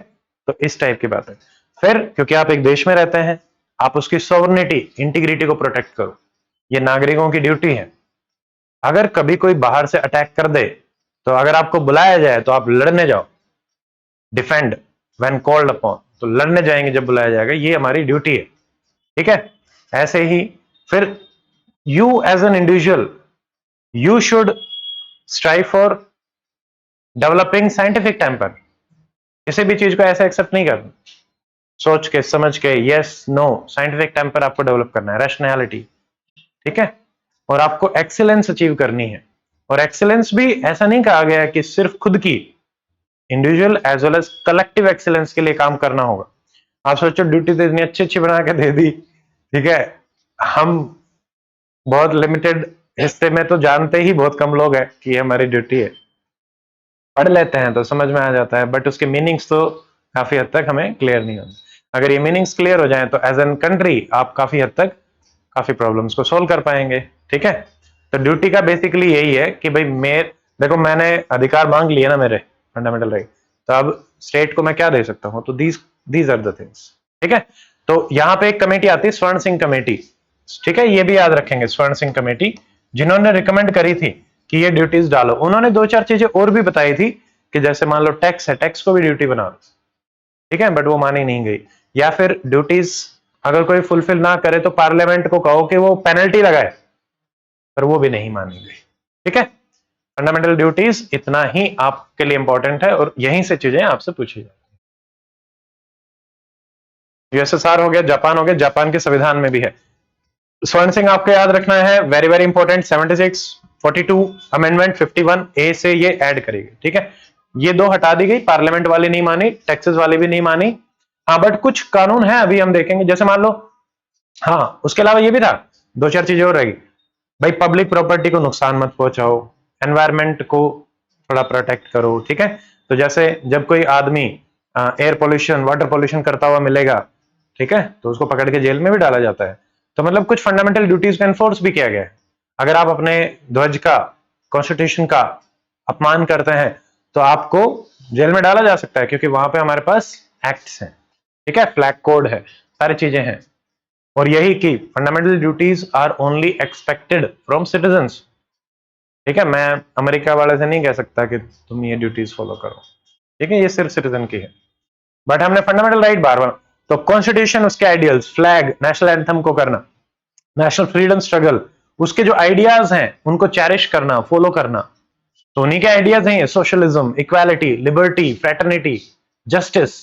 तो इस टाइप की बात है। फिर क्योंकि आप एक देश में रहते हैं, आप उसकी सॉवरेनिटी, इंटीग्रिटी को प्रोटेक्ट करो, ये नागरिकों की ड्यूटी है। अगर कभी कोई बाहर से अटैक कर दे तो अगर आपको बुलाया जाए तो आप लड़ने जाओ, डिफेंड व्हेन कॉल्ड अपॉन, तो लड़ने जाएंगे जब बुलाया जाएगा, ये हमारी ड्यूटी है। ठीक है, ऐसे ही फिर you as an individual you should strive for developing scientific temper. किसी भी चीज को ऐसे एक्सेप्ट नहीं करना, सोच के समझ के, यस नो, साइंटिफिक टेम्पर आपको डेवलप करना है, रैशनैलिटी। ठीक है, और आपको एक्सीलेंस अचीव करनी है। और एक्सीलेंस भी ऐसा नहीं कहा गया है कि सिर्फ खुद की, individual as well as collective excellence के लिए काम करना होगा। आप सोचो ड्यूटी तो इतनी अच्छी अच्छी बना के दे दी, ठीक है, हम बहुत लिमिटेड हिस्से में तो जानते ही बहुत कम लोग हैं कि ये हमारी ड्यूटी है। पढ़ लेते हैं तो समझ में आ जाता है, बट उसके मीनिंग्स तो काफी हद तक हमें क्लियर नहीं होते। अगर ये मीनिंग्स क्लियर हो जाए तो एज एन कंट्री आप काफी हद तक काफी प्रॉब्लम्स को सोल्व कर पाएंगे। ठीक है, तो ड्यूटी का बेसिकली यही है कि भाई देखो मैंने अधिकार मांग लिए ना मेरे फंडामेंटल राइट, तो अब स्टेट को मैं क्या दे सकता हूं? तो दीज आर द थिंग्स। ठीक है, तो यहां पे एक कमेटी आती है, स्वर्ण सिंह कमेटी। ठीक है, ये भी याद रखेंगे, स्वर्ण सिंह कमेटी जिन्होंने रिकमेंड करी थी कि ये ड्यूटीज डालो। उन्होंने 2-4 चीजें और भी बताई थी कि जैसे मान लो टैक्स है, टैक्स को भी ड्यूटी बना दो। ठीक है, बट वो मानी नहीं गई। या फिर ड्यूटीज अगर कोई फुलफिल ना करे तो पार्लियामेंट को कहो कि वो पेनल्टी लगाए, पर वो भी नहीं मानी गई। ठीक है, फंडामेंटल ड्यूटीज इतना ही आपके लिए इंपॉर्टेंट है और यहीं से चीजें आपसे पूछी जाती है। यूएसएसआर हो गया, जापान हो गया, जापान के संविधान में भी है। स्वर्ण सिंह आपको याद रखना है, वेरी वेरी इंपॉर्टेंट, 76 42 अमेंडमेंट 51 ए से ये ऐड करेगी, ठीक है। ये दो हटा दी गई, पार्लियामेंट वाली नहीं मानी, टैक्सेस वाली भी नहीं मानी। हाँ बट कुछ कानून है, अभी हम देखेंगे, जैसे मान लो, हाँ उसके अलावा ये भी था, दो चार चीजें और रहेगी भाई। पब्लिक प्रॉपर्टी को नुकसान मत पहुंचाओ, एनवायरमेंट को थोड़ा प्रोटेक्ट करो, ठीक है। तो जैसे जब कोई आदमी एयर पोल्यूशन वाटर पोल्यूशन करता हुआ मिलेगा, ठीक है, तो उसको पकड़ के जेल में भी डाला जाता है। तो मतलब कुछ फंडामेंटल ड्यूटीज को एनफोर्स भी किया गया है। अगर आप अपने ध्वज का, कॉन्स्टिट्यूशन का अपमान करते हैं तो आपको जेल में डाला जा सकता है, क्योंकि वहां पे हमारे पास एक्ट्स हैं, ठीक है, फ्लैग कोड है, सारी चीजें हैं। और यही कि fundamental duties are only expected from citizens, ठीक है। मैं अमेरिका वाले से नहीं कह सकता कि तुम ये ड्यूटीज फॉलो करो, ठीक है, ये सिर्फ सिटीजन की है। बट हमने फंडामेंटल राइट बार बार, तो कॉन्स्टिट्यूशन, उसके आइडियल्स, फ्लैग, नेशनल एंथम को करना, नेशनल फ्रीडम स्ट्रगल, उसके जो आइडियाज हैं उनको चेरिश करना, फॉलो करना। तो उन्हीं के आइडियाज हैं socialism, equality, liberty, fraternity, justice,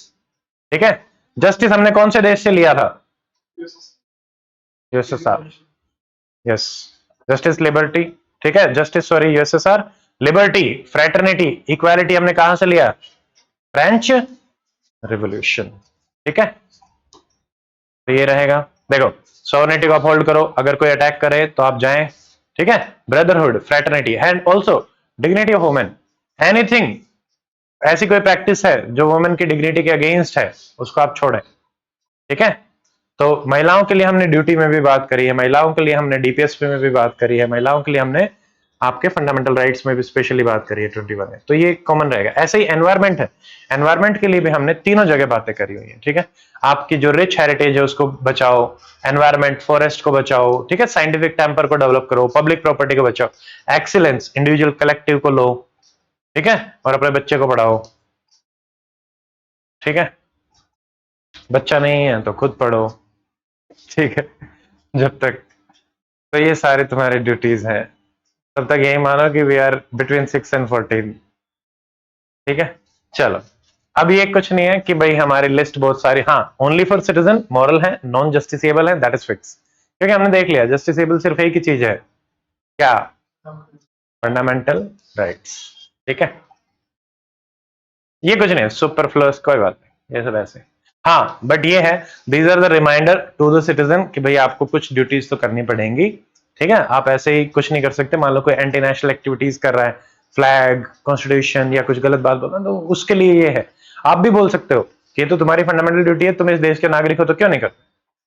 ठीक है। जस्टिस हमने कौन से देश से लिया था? यूएसएसआर, यस, जस्टिस लिबर्टी, ठीक है, justice sorry USSR, liberty, fraternity, equality हमने कहां से लिया? फ्रेंच रिवॉल्यूशन, ठीक है। तो ये रहेगा, देखो, सॉवरेनिटी को अपहोल्ड करो, अगर कोई अटैक करे तो आप जाएं, ठीक है। Brotherhood, fraternity and also dignity of women, anything, ऐसी कोई प्रैक्टिस है जो वुमेन की डिग्निटी के अगेंस्ट है, उसको आप छोड़ें, ठीक है। तो महिलाओं के लिए हमने ड्यूटी में भी बात करी है, महिलाओं के लिए हमने डीपीएसपी में भी बात करी है, महिलाओं के लिए हमने आपके फंडामेंटल राइट्स में भी स्पेशली बात करी है 21 में। तो ये कॉमन रहेगा। ऐसे ही एनवायरमेंट है, एनवायरमेंट के लिए भी हमने तीनों जगह बातें करी हुई है, ठीक है। आपकी जो रिच हेरिटेज है उसको बचाओ, एनवायरमेंट, फॉरेस्ट को बचाओ, ठीक है, साइंटिफिक टेम्पर को डेवलप करो, पब्लिक प्रॉपर्टी को बचाओ, एक्सीलेंस, इंडिविजुअल कलेक्टिव को लो, ठीक है, और अपने बच्चे को पढ़ाओ, ठीक है। बच्चा नहीं है तो खुद पढ़ो, ठीक है, जब तक। तो ये सारे तुम्हारे ड्यूटीज हैं, तब तक यही मानो कि वी आर बिटवीन 6 and 14, ठीक है। चलो, अब ये कुछ नहीं है कि भाई हमारी लिस्ट बहुत सारी, हाँ ओनली फॉर सिटीजन मॉरल है, नॉन जस्टिसेबल है, दैट इज फिक्स, क्योंकि हमने देख लिया जस्टिसेबल सिर्फ एक ही चीज है, क्या? फंडामेंटल राइट्स, ठीक है। ये कुछ नहीं, सुपरफ्लुअस, कोई बात नहीं, ये सब ऐसे। हाँ बट ये है, these are the reminder to the citizen कि भाई आपको कुछ ड्यूटीज तो करनी पड़ेंगी, ठीक है। आप ऐसे ही कुछ नहीं कर सकते। मान लो कोई एंटी नेशनल एक्टिविटीज कर रहा है, फ्लैग, कॉन्स्टिट्यूशन या कुछ गलत बात बोलना, तो उसके लिए ये है। आप भी बोल सकते हो कि ये तो तुम्हारी फंडामेंटल ड्यूटी है, तुम इस देश के नागरिक हो तो क्यों नहीं करते,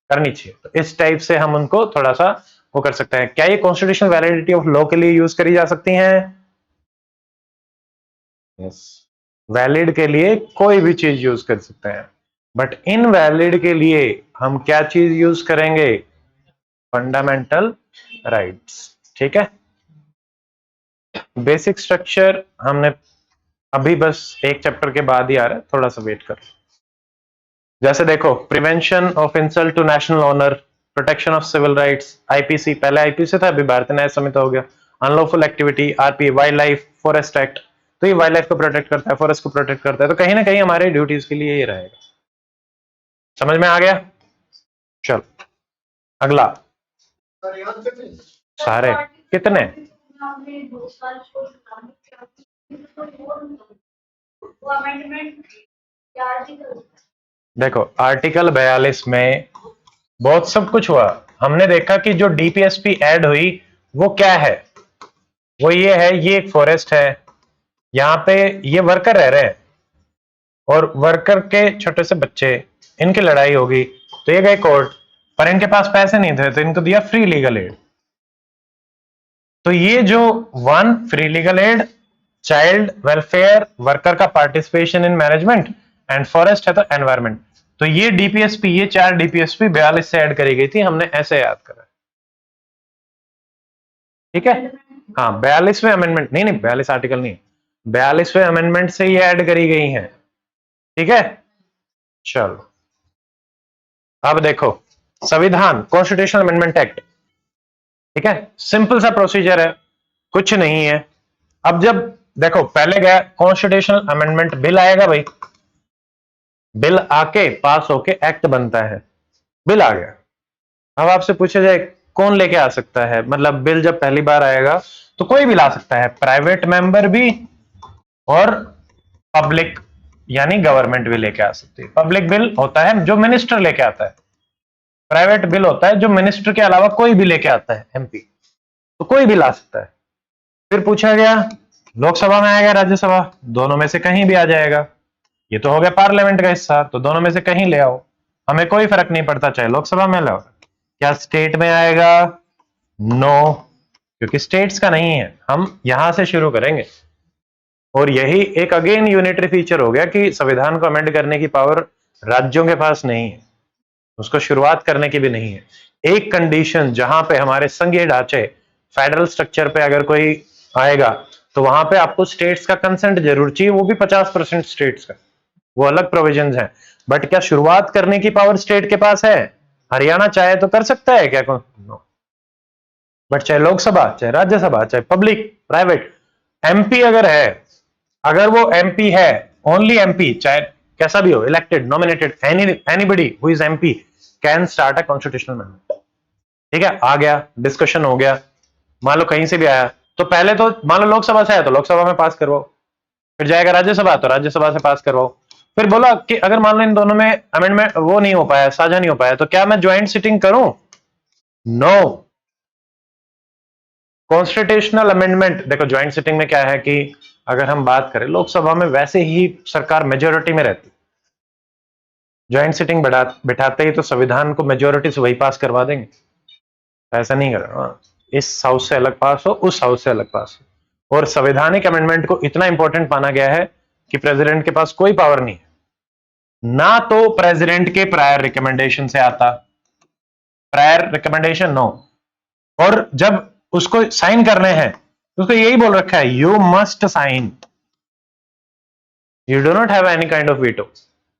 करनी चाहिए। तो इस टाइप से हम उनको थोड़ा सा वो कर सकते हैं। क्या ये कॉन्स्टिट्यूशनल वैलिडिटी ऑफ लॉ के लिए यूज करी जा सकती हैं? यस, वैलिड के लिए कोई भी चीज यूज कर सकते हैं, बट इनवैलिड के लिए हम क्या चीज यूज करेंगे? फंडामेंटल राइट्स, ठीक है। बेसिक स्ट्रक्चर हमने अभी बस एक चैप्टर के बाद ही आ रहा है, थोड़ा सा वेट कर। जैसे देखो, prevention of insult to national honour, protection of civil rights, IPC, पहले आईपीसी था, अभी भारतीय न्याय संहिता हो गया, unlawful activity, RP, wild life, forest act, तो ये वाइल्ड लाइफ को प्रोटेक्ट करता है, फॉरेस्ट को प्रोटेक्ट करता है। तो कहीं ना कहीं हमारे ड्यूटीज के लिए ये रहेगा। समझ में आ गया? चल अगला, सारे कितने? देखो आर्टिकल 42 में बहुत सब कुछ हुआ। हमने देखा कि जो डीपीएसपी ऐड हुई वो क्या है, वो ये है, ये एक फॉरेस्ट है, यहाँ पे ये वर्कर रह रहे हैं और वर्कर के छोटे से बच्चे, इनकी लड़ाई होगी तो ये गए कोर्ट, पर इनके पास पैसे नहीं थे तो इनको दिया फ्री लीगल एड। तो ये जो one, free legal aid, child welfare, worker का participation in management and forest है तो एनवायरमेंट। तो ये डीपीएसपी, ये 4 डीपीएसपी 42 से ऐड करी गई थी, हमने ऐसे याद करा, ठीक है। हाँ 42वें अमेंडमेंट, नहीं नहीं 42 आर्टिकल नहीं, 42वें अमेंडमेंट से ये ऐड करी गई हैं, ठीक है। चलो अब देखो, संविधान, कॉन्स्टिट्यूशनल अमेंडमेंट एक्ट, ठीक है, सिंपल सा प्रोसीजर है, कुछ नहीं है। अब जब देखो पहले गया कॉन्स्टिट्यूशनल अमेंडमेंट बिल आएगा भाई, बिल आके पास होके एक्ट बनता है, बिल आ गया। अब आपसे पूछा जाए कौन लेके आ सकता है, मतलब बिल जब पहली बार आएगा तो कोई भी ला सकता है, प्राइवेट मेंबर भी और पब्लिक यानी गवर्नमेंट भी लेके आ सकती है। पब्लिक बिल होता है जो मिनिस्टर लेके आता है, प्राइवेट बिल होता है जो मिनिस्टर के अलावा कोई भी लेके आता है, एमपी, तो कोई भी ला सकता है। फिर पूछा गया लोकसभा में आएगा राज्यसभा, दोनों में से कहीं भी आ जाएगा। ये तो हो गया पार्लियामेंट का हिस्सा, तो दोनों में से कहीं ले आओ, हमें कोई फर्क नहीं पड़ता चाहे लोकसभा में लाओ। क्या स्टेट में आएगा? नो, क्योंकि स्टेट्स का नहीं है, हम यहां से शुरू करेंगे। और यही एक अगेन यूनिटरी फीचर हो गया कि संविधान को अमेंड करने की पावर राज्यों के पास नहीं है, उसको शुरुआत करने की भी नहीं है। एक कंडीशन जहां पे हमारे संघीय ढांचे फेडरल स्ट्रक्चर पे अगर कोई आएगा तो वहां पे आपको स्टेट्स का कंसेंट जरूर चाहिए, वो भी 50% स्टेट्स का, वो अलग प्रोविजंस हैं। बट क्या शुरुआत करने की पावर स्टेट के पास है? हरियाणा चाहे तो कर सकता है क्या? नो। बट चाहे लोकसभा, चाहे राज्यसभा, चाहे पब्लिक, प्राइवेट, एमपी अगर है, अगर वो एमपी है, ओनली एमपी, चाहे कैसा भी हो, elected, nominated, anybody who is MP can start a constitutional amendment. ठीक है, आ गया, डिस्कशन हो गया। मान लो कहीं से भी आया, तो पहले तो मान लो लोकसभा से आया तो लोकसभा में पास करवाओ, फिर जाएगा राज्यसभा तो राज्यसभा से पास करवाओ। फिर बोला कि अगर मान लो इन दोनों में अमेंडमेंट वो नहीं हो पाया, साझा नहीं हो पाया, तो क्या मैं ज्वाइंट सिटिंग करूं? नो। कॉन्स्टिट्यूशनल अमेंडमेंट देखो, ज्वाइंट सिटिंग में क्या है कि अगर हम बात करें लोकसभा में वैसे ही सरकार मेजोरिटी में रहती, ज्वाइंट सिटिंग बिठाते ही तो संविधान को मेजोरिटी से वही पास करवा देंगे, ऐसा नहीं करना। इस हाउस से अलग पास हो, उस हाउस से अलग पास हो। और संवैधानिक अमेंडमेंट को इतना इंपॉर्टेंट माना गया है कि प्रेसिडेंट के पास कोई पावर नहीं है, ना तो प्रेसिडेंट के प्रायर रिकमेंडेशन से आता, प्रायर रिकमेंडेशन नो, और जब उसको साइन करने हैं तो उसको यही बोल रखा है you must sign, you do not have any kind of veto.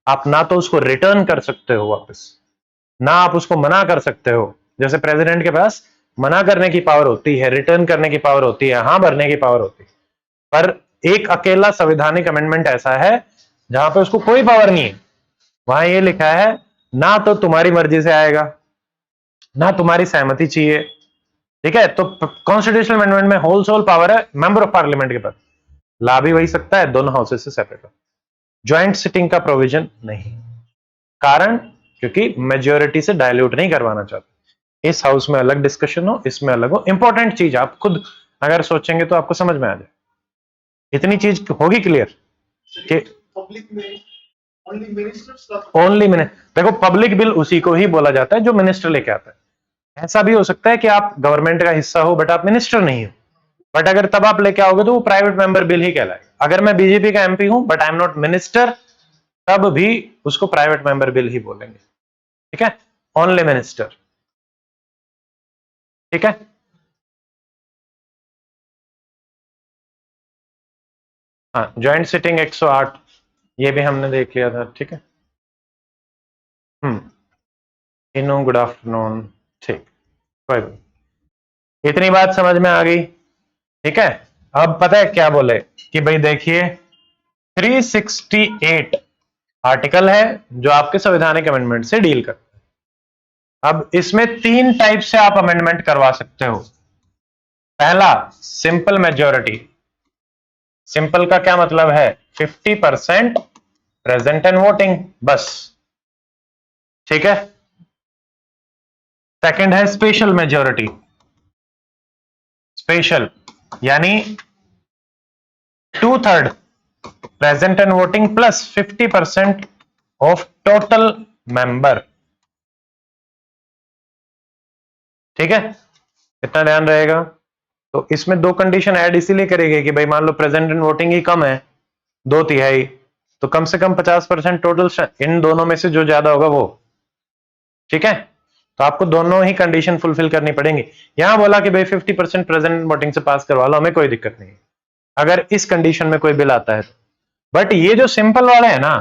आप ना तो उसको रिटर्न कर सकते हो वापस, ना आप उसको मना कर सकते हो। जैसे प्रेसिडेंट के पास मना करने की पावर होती है, रिटर्न करने की पावर होती है, हां भरने की पावर होती है, पर एक अकेला संवैधानिक अमेंडमेंट ऐसा है जहां पे उसको कोई पावर नहीं है। वहां ये लिखा है ना तो तुम्हारी मर्जी से आएगा, ना तुम्हारी सहमति चाहिए। ठीक है, तो कॉन्स्टिट्यूशनल अमेंडमेंट में होल सोल पावर है मेंबर ऑफ पार्लियामेंट के पास, ला भी वही सकता है, दोनों हाउसेस से सेपरेट। ज्वाइंट सिटिंग का प्रोविजन नहीं, कारण क्योंकि मेजोरिटी से डायल्यूट नहीं करवाना चाहते। इस हाउस में अलग डिस्कशन हो, इसमें अलग हो। इंपॉर्टेंट चीज आप खुद अगर सोचेंगे तो आपको समझ में आ जाए, इतनी चीज होगी क्लियर कि पब्लिक में ओनली मिनिस्टर्स का, ओनली मिनिस्टर। देखो पब्लिक बिल उसी को ही बोला जाता है जो मिनिस्टर लेके आता है। ऐसा भी हो सकता है कि आप गवर्नमेंट का हिस्सा हो बट आप मिनिस्टर नहीं हो, बट अगर तब आप लेके आओगे तो वो प्राइवेट मेंबर बिल ही कहलाएगा। अगर मैं बीजेपी का एमपी हूं but I am not minister, तब भी उसको प्राइवेट मेंबर बिल ही बोलेंगे। ठीक है, ओनली मिनिस्टर। ठीक है, हाँ, ज्वाइंट सिटिंग 108 ये भी हमने देख लिया था। ठीक है, इनो गुड आफ्टरनून। ठीक, कोई बात, इतनी बात समझ में आ गई। ठीक है, अब पता है क्या बोले कि भाई देखिए 368 आर्टिकल है जो आपके संवैधानिक अमेंडमेंट से डील करता है। अब इसमें 3 टाइप से आप अमेंडमेंट करवा सकते हो। पहला, सिंपल मेजोरिटी। सिंपल का क्या मतलब है? 50% प्रेजेंट एंड वोटिंग, बस। ठीक है। सेकंड है स्पेशल मेजोरिटी। स्पेशल यानी 2/3 present and voting plus 50% of total member. ठीक है, इतना ध्यान रहेगा। तो इसमें 2 कंडीशन ऐड इसीलिए करेंगे कि भाई मान लो प्रेजेंट एंड वोटिंग ही कम है, 2/3, तो कम से कम 50% टोटल, इन दोनों में से जो ज्यादा होगा वो। ठीक है, तो आपको दोनों ही कंडीशन फुलफिल करनी पड़ेंगी। यहां बोला कि भाई 50% प्रेजेंट वोटिंग से पास करवा लो, हमें कोई दिक्कत नहीं अगर इस कंडीशन में कोई बिल आता है। बट ये जो सिंपल वाले है ना,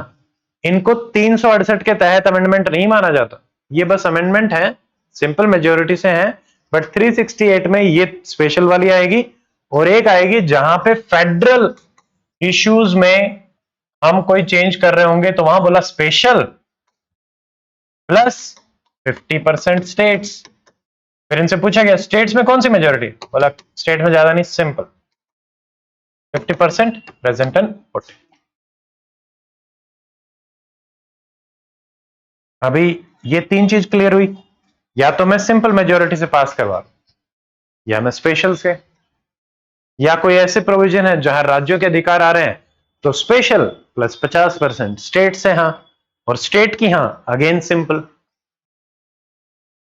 इनको 368 के तहत अमेंडमेंट नहीं माना जाता। ये बस अमेंडमेंट है, सिंपल मेजोरिटी से है, बट 368 में ये स्पेशल वाली आएगी, और एक आएगी जहां पे फेडरल इश्यूज में हम कोई चेंज कर रहे होंगे, तो वहां बोला स्पेशल प्लस 50% स्टेट्स। फिर इनसे पूछा गया स्टेट्स में कौन सी मेजोरिटी, बोला स्टेट में ज्यादा नहीं, सिंपल 50% प्रेजेंट एंड वोटिंग। अभी ये तीन चीज क्लियर हुई, या तो मैं सिंपल मेजोरिटी से पास करवा दूं, या मैं स्पेशल से, या कोई ऐसे प्रोविजन है जहां राज्यों के अधिकार आ रहे हैं तो स्पेशल प्लस 50%, स्टेट से हां और स्टेट की हां अगेन सिंपल।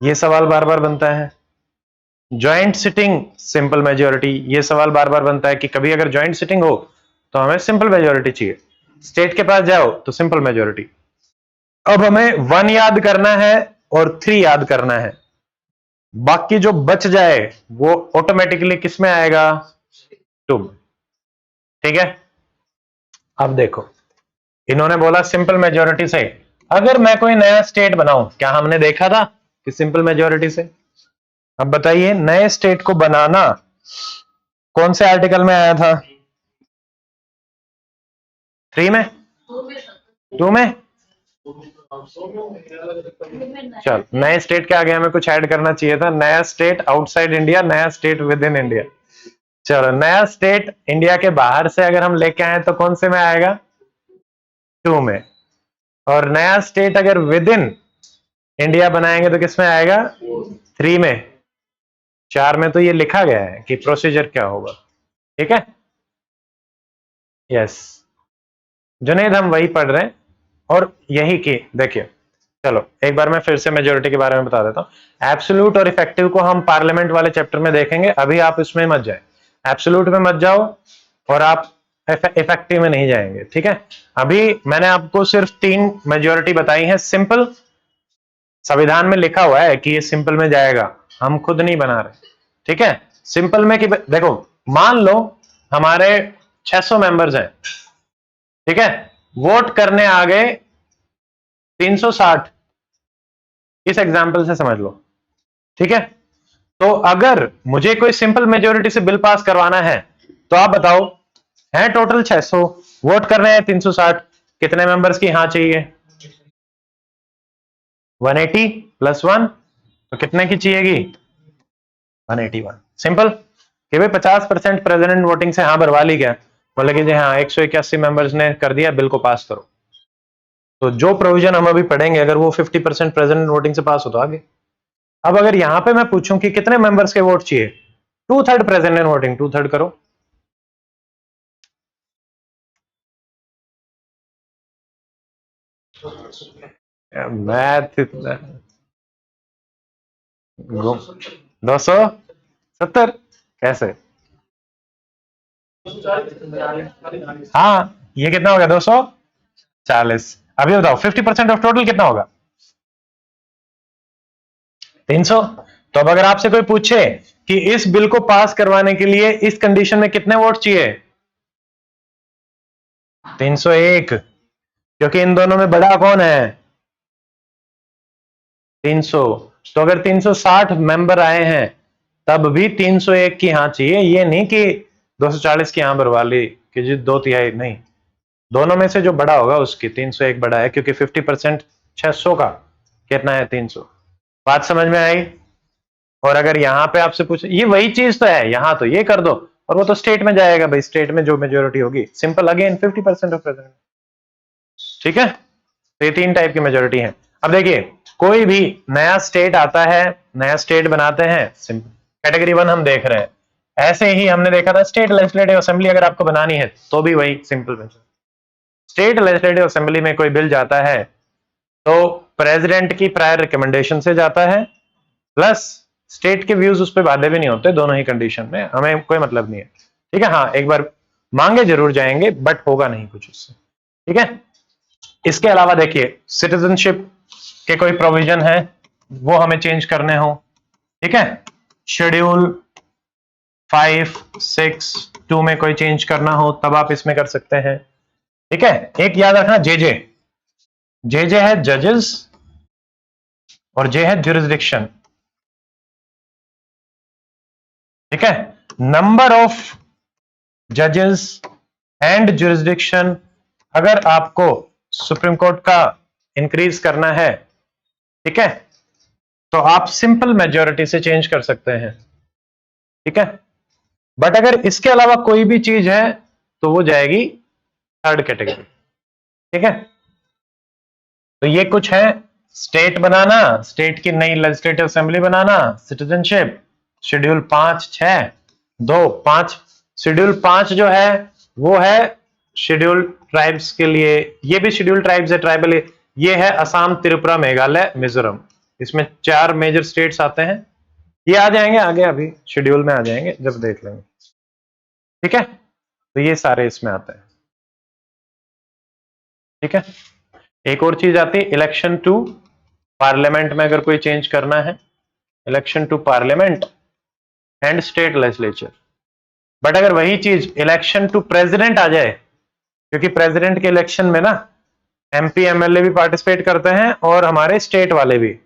ये सवाल बार बार बनता है। ज्वाइंट सिटिंग सिंपल मेजोरिटी, ये सवाल बार बार बनता है कि कभी अगर ज्वाइंट सिटिंग हो तो हमें सिंपल मेजोरिटी चाहिए, स्टेट के पास जाओ तो सिंपल मेजोरिटी। अब हमें 1 याद करना है और 3 याद करना है, बाकी जो बच जाए वो ऑटोमेटिकली किस में आएगा, 2 में। ठीक है, अब देखो इन्होंने बोला सिंपल मेजोरिटी से। अगर मैं कोई नया स्टेट बनाऊं, क्या हमने देखा था कि सिंपल मेजोरिटी से। अब बताइए नए स्टेट को बनाना कौन से आर्टिकल में आया था, 3 में, 2 में। चल नए स्टेट के आगे हमें कुछ ऐड करना चाहिए था, नया स्टेट आउटसाइड इंडिया, नया स्टेट विद इन इंडिया। चलो नया स्टेट इंडिया के बाहर से अगर हम लेके आए तो कौन से में आएगा, 2 में। और नया स्टेट अगर विद इन इंडिया बनाएंगे तो किस में आएगा, 3 में। 4 में तो ये लिखा गया है कि प्रोसीजर क्या होगा। ठीक है, यस जुनेद हम वही पढ़ रहे हैं और यही की देखिए। चलो एक बार मैं फिर से मेजोरिटी के बारे में बता देता हूं। एब्सोल्यूट और इफेक्टिव को हम पार्लियामेंट वाले चैप्टर में देखेंगे, अभी आप इसमें मत जाए, एब्सोल्यूट में मत जाओ और आप इफेक्टिव में नहीं जाएंगे। ठीक है, अभी मैंने आपको सिर्फ 3 मेजोरिटी बताई है सिंपल, संविधान में लिखा हुआ है कि ये सिंपल में जाएगा, हम खुद नहीं बना रहे। ठीक है, सिंपल में कि देखो मान लो हमारे 600 मेंबर्स हैं, ठीक है, वोट करने आ गए 360, इस एग्जाम्पल से समझ लो। ठीक है, तो अगर मुझे कोई सिंपल मेजोरिटी से बिल पास करवाना है तो आप बताओ, है टोटल 600, वोट कर रहे हैं 360, कितने मेंबर्स की हाँ चाहिए, 180 प्लस 1, तो कितने की चाहिएगी, 181। सिंपल कि भाई 50% प्रेसिडेंट वोटिंग से हाँ भरवा ली, क्या बोले कि जी हाँ 181 मेंबर्स ने कर दिया, बिल को पास करो। तो जो प्रोविजन हम अभी पढ़ेंगे अगर वो 50% प्रेसिडेंट वोटिंग से पास हो तो आगे। अब अगर यहां पे मैं पूछूं कि कितने मेंबर्स के वोट चाहिए, 2/3 प्रेसिडेंट वोटिंग, 2/3 करो। मैथ 270 कैसे, हाँ ये कितना होगा 240। अभी बताओ 50% ऑफ टोटल कितना होगा, 300। तो अब अगर आपसे कोई पूछे कि इस बिल को पास करवाने के लिए इस कंडीशन में कितने वोट चाहिए, 301, क्योंकि इन दोनों में बड़ा कौन है, 300। तो अगर 360 मेंबर आए हैं तब भी 301 की हाँ चाहिए, ये नहीं कि 240 की हाँ भरवा ली कि जी 2/3 नहीं, दोनों में से जो बड़ा होगा उसकी 301 बड़ा है, क्योंकि 50% 600 का कितना है, 300। बात समझ में आई। और अगर यहां पे आपसे पूछे, ये वही चीज तो है, यहां तो ये कर दो और वो तो स्टेट में जाएगा भाई, स्टेट में जो मेजोरिटी होगी सिंपल अगेन 50% ऑफ प्रेसिडेंट। ठीक है, तो ये 3 टाइप की मेजोरिटी है। अब देखिए कोई भी नया स्टेट आता है, नया स्टेट बनाते हैं, सिंपल कैटेगरी 1 हम देख रहे हैं। ऐसे ही हमने देखा था स्टेट लेजिस्लेटिव असेंबली अगर आपको बनानी है तो भी वही simple majority. State legislative assembly में कोई बिल जाता है तो प्रेसिडेंट की प्रायर रिकमेंडेशन से जाता है, प्लस स्टेट के व्यूज उस पर बाधे भी नहीं होते, दोनों ही कंडीशन में हमें कोई मतलब नहीं है। ठीक है, हाँ एक बार मांगे जरूर जाएंगे बट होगा नहीं कुछ उससे। ठीक है, इसके अलावा देखिए सिटीजनशिप के कोई प्रोविजन है वो हमें चेंज करने हो, ठीक है, शेड्यूल 5, 6, 2 में कोई चेंज करना हो तब आप इसमें कर सकते हैं। ठीक है, एक याद रखना जेजे, जेजे है जजेस और जे है ज्यूरिसडिक्शन। ठीक है, नंबर ऑफ जजेस एंड ज्यूरिसडिक्शन अगर आपको सुप्रीम कोर्ट का इंक्रीज करना है, ठीक है, तो आप सिंपल मेजोरिटी से चेंज कर सकते हैं, ठीक है। बट अगर इसके अलावा कोई भी चीज है तो वो जाएगी थर्ड कैटेगरी, ठीक है। तो ये कुछ है, स्टेट बनाना, स्टेट की नई लेजिस्लेटिव असेंबली बनाना, सिटीजनशिप, शेड्यूल 5, 6, 2, 5। शेड्यूल 5 जो है वो है शेड्यूल ट्राइब्स के लिए, ये भी शेड्यूल ट्राइब्स है, ट्राइबल। ये है असम, त्रिपुरा, मेघालय, मिजोरम। इसमें 4 मेजर स्टेट्स आते हैं। ये आ जाएंगे आगे, अभी शेड्यूल में आ जाएंगे जब देख लेंगे, ठीक है। तो ये सारे इसमें आते हैं, ठीक है। एक और चीज आती है इलेक्शन टू पार्लियामेंट में, अगर कोई चेंज करना है, election to parliament and state legislature. But अगर वही चीज इलेक्शन टू प्रेसिडेंट आ जाए, क्योंकि प्रेसिडेंट के इलेक्शन में ना एमपी एमएलए भी पार्टिसिपेट करते हैं और हमारे स्टेट वाले भी,